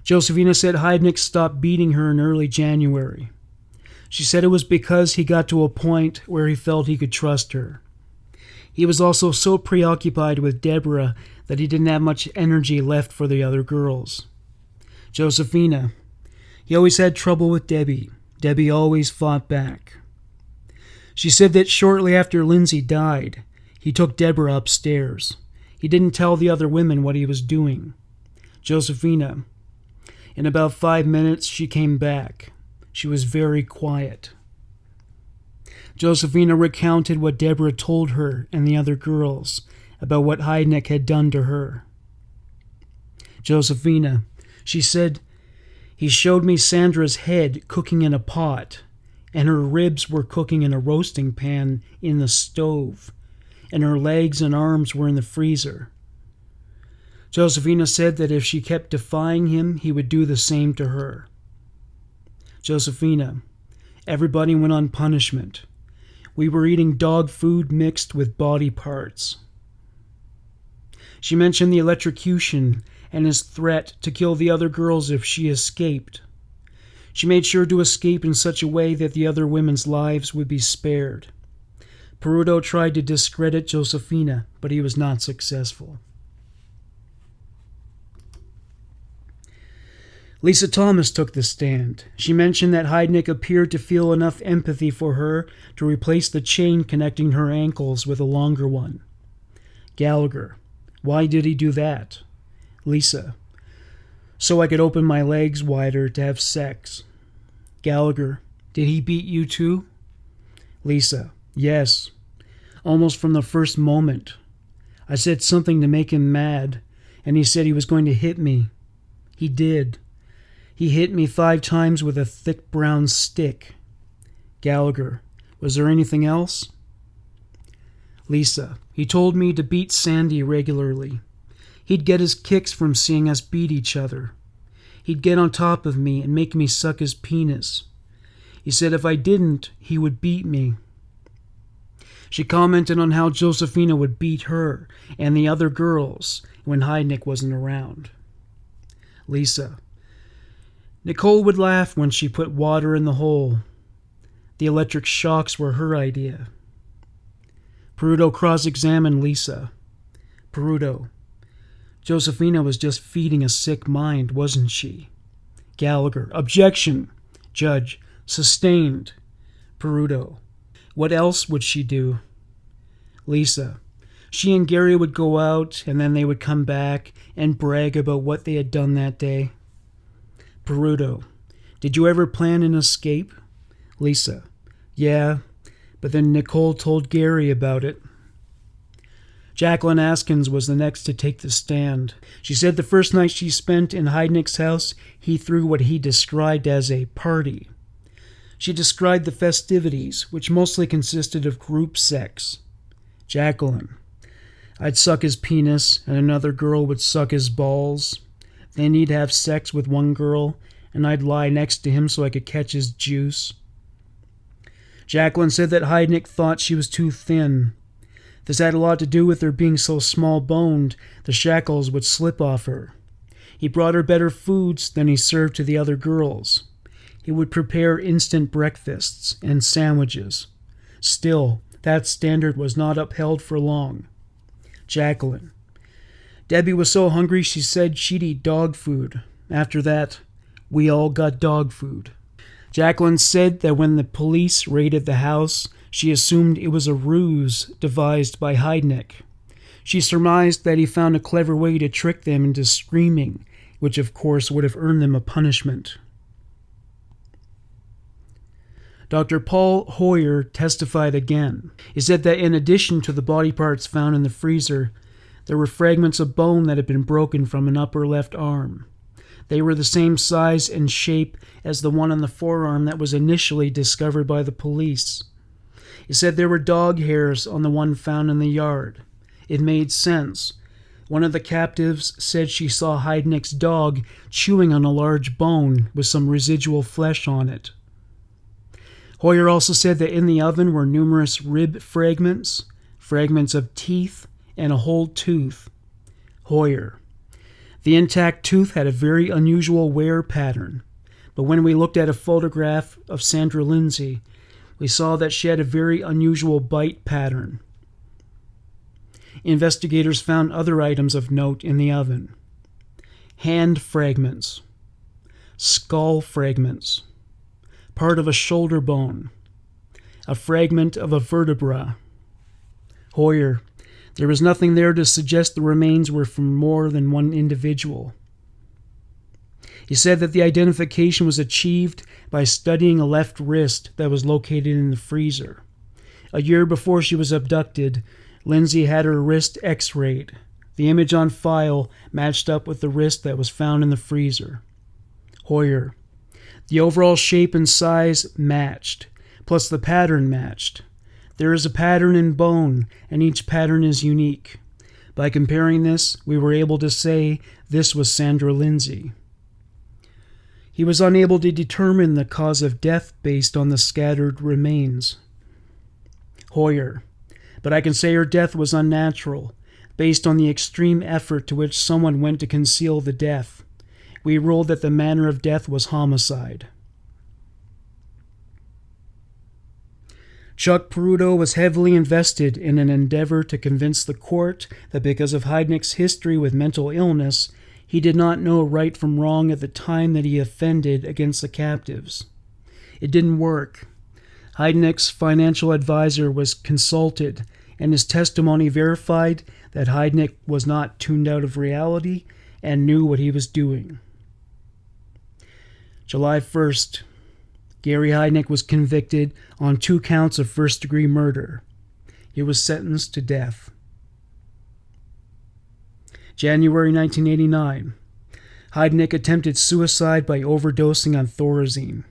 Josephina said Heidnik stopped beating her in early January. She said it was because he got to a point where he felt he could trust her. He was also so preoccupied with Deborah that he didn't have much energy left for the other girls. Josephina: he always had trouble with Debbie. Debbie always fought back. She said that shortly after Lindsay died, he took Deborah upstairs. He didn't tell the other women what he was doing. Josephina: in about 5 minutes, she came back. She was very quiet. Josephina recounted what Deborah told her and the other girls about what Heidnik had done to her. Josephina: she said, he showed me Sandra's head cooking in a pot, and her ribs were cooking in a roasting pan in the stove, and her legs and arms were in the freezer. Josephina said that if she kept defying him, he would do the same to her. Josephina: everybody went on punishment. We were eating dog food mixed with body parts. She mentioned the electrocution and his threat to kill the other girls if she escaped. She made sure to escape in such a way that the other women's lives would be spared. Peruto tried to discredit Josephina, but he was not successful. Lisa Thomas took the stand. She mentioned that Heidnik appeared to feel enough empathy for her to replace the chain connecting her ankles with a longer one. Gallagher: why did he do that? Lisa: so I could open my legs wider to have sex. Gallagher: did he beat you too? Lisa: yes, almost from the first moment. I said something to make him mad, and he said he was going to hit me. He did. He hit me 5 times with a thick brown stick. Gallagher: was there anything else? Lisa: he told me to beat Sandy regularly. He'd get his kicks from seeing us beat each other. He'd get on top of me and make me suck his penis. He said if I didn't, he would beat me. She commented on how Josephina would beat her and the other girls when Heidnik wasn't around. Lisa. Nicole would laugh when she put water in the hole. The electric shocks were her idea. Peruto cross-examined Lisa. Peruto. Josephina was just feeding a sick mind, wasn't she? Gallagher. Objection. Judge. Sustained. Peruto. What else would she do? Lisa. She and Gary would go out, and then they would come back and brag about what they had done that day. Peruto. Did you ever plan an escape? Lisa. Yeah, but then Nicole told Gary about it. Jacqueline Askins was the next to take the stand. She said the first night she spent in Heidnik's house, he threw what he described as a party. She described the festivities, which mostly consisted of group sex. Jacqueline. I'd suck his penis, and another girl would suck his balls. Then he'd have sex with one girl, and I'd lie next to him so I could catch his juice. Jacqueline said that Heidnik thought she was too thin. This had a lot to do with her being so small-boned, the shackles would slip off her. He brought her better foods than he served to the other girls. He would prepare instant breakfasts and sandwiches. Still, that standard was not upheld for long. Jacqueline. Debbie was so hungry she said she'd eat dog food. After that, we all got dog food. Jacqueline said that when the police raided the house, she assumed it was a ruse devised by Heidnik. She surmised that he found a clever way to trick them into screaming, which of course would have earned them a punishment. Dr. Paul Hoyer testified again. He said that in addition to the body parts found in the freezer, there were fragments of bone that had been broken from an upper left arm. They were the same size and shape as the one on the forearm that was initially discovered by the police. He said there were dog hairs on the one found in the yard. It made sense. One of the captives said she saw Heidnik's dog chewing on a large bone with some residual flesh on it. Hoyer also said that in the oven were numerous rib fragments, fragments of teeth, and a whole tooth. Hoyer. The intact tooth had a very unusual wear pattern, but when we looked at a photograph of Sandra Lindsay, we saw that she had a very unusual bite pattern. Investigators found other items of note in the oven. Hand fragments, skull fragments, part of a shoulder bone, a fragment of a vertebra. Hoyer. There was nothing there to suggest the remains were from more than one individual. He said that the identification was achieved by studying a left wrist that was located in the freezer. A year before she was abducted, Lindsay had her wrist x-rayed. The image on file matched up with the wrist that was found in the freezer. Hoyer. The overall shape and size matched, plus the pattern matched. There is a pattern in bone, and each pattern is unique. By comparing this, we were able to say this was Sandra Lindsay. He was unable to determine the cause of death based on the scattered remains. Hoyer. But I can say her death was unnatural, based on the extreme effort to which someone went to conceal the death. We ruled that the manner of death was homicide. Chuck Peruto was heavily invested in an endeavor to convince the court that because of Heidnik's history with mental illness, he did not know right from wrong at the time that he offended against the captives. It didn't work. Heidnik's financial advisor was consulted, and his testimony verified that Heidnik was not tuned out of reality and knew what he was doing. July 1st. Gary Heidnik was convicted on 2 counts of first-degree murder. He was sentenced to death. January 1989. Heidnik attempted suicide by overdosing on Thorazine.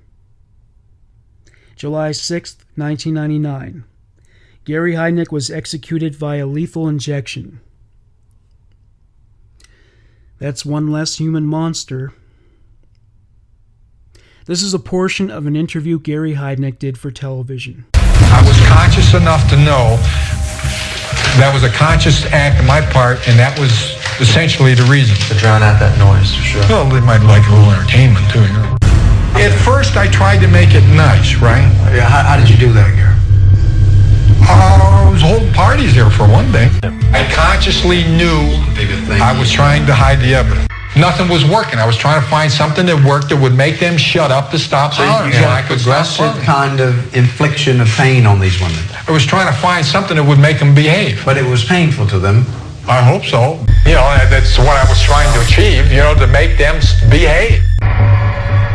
July 6, 1999. Gary Heidnik was executed via lethal injection. That's one less human monster. This is a portion of an interview Gary Heidnik did for television.
I was conscious enough to know that was a conscious act on my part, and that was essentially the reason.
To drown out that noise, for sure.
Well, they might like a little entertainment too, you know. At first, I tried to make it nice, right?
Yeah, how did you do that, Gary?
I was holding parties there for one thing. I consciously knew I was trying to hide the evidence. Nothing was working. I was trying to find something that worked that would make them shut up to stop hollering so I could stop
progressive kind of infliction of pain on these women.
I was trying to find something that would make them behave.
But it was painful to them.
I hope so. You know, that's what I was trying to achieve, you know, to make them behave.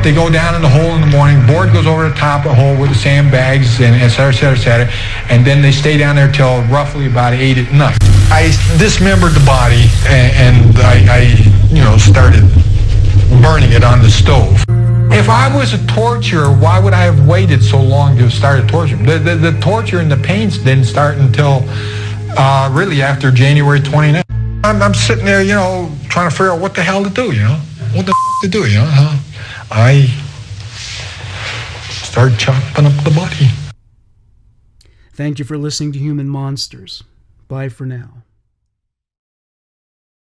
They go down in the hole in the morning, board goes over the top of the hole with the sandbags and et cetera, et cetera, et cetera, and then they stay down there till roughly about 8 at night. I dismembered the body and I you know, started burning it on the stove. If I was a torturer, why would I have waited so long to start a torture? The torture and the pains didn't start until really after January 29th. I'm sitting there, you know, trying to figure out what the hell to do, you know? What the to do, you know? I started chopping up the body.
Thank you for listening to Human Monsters. Bye for now.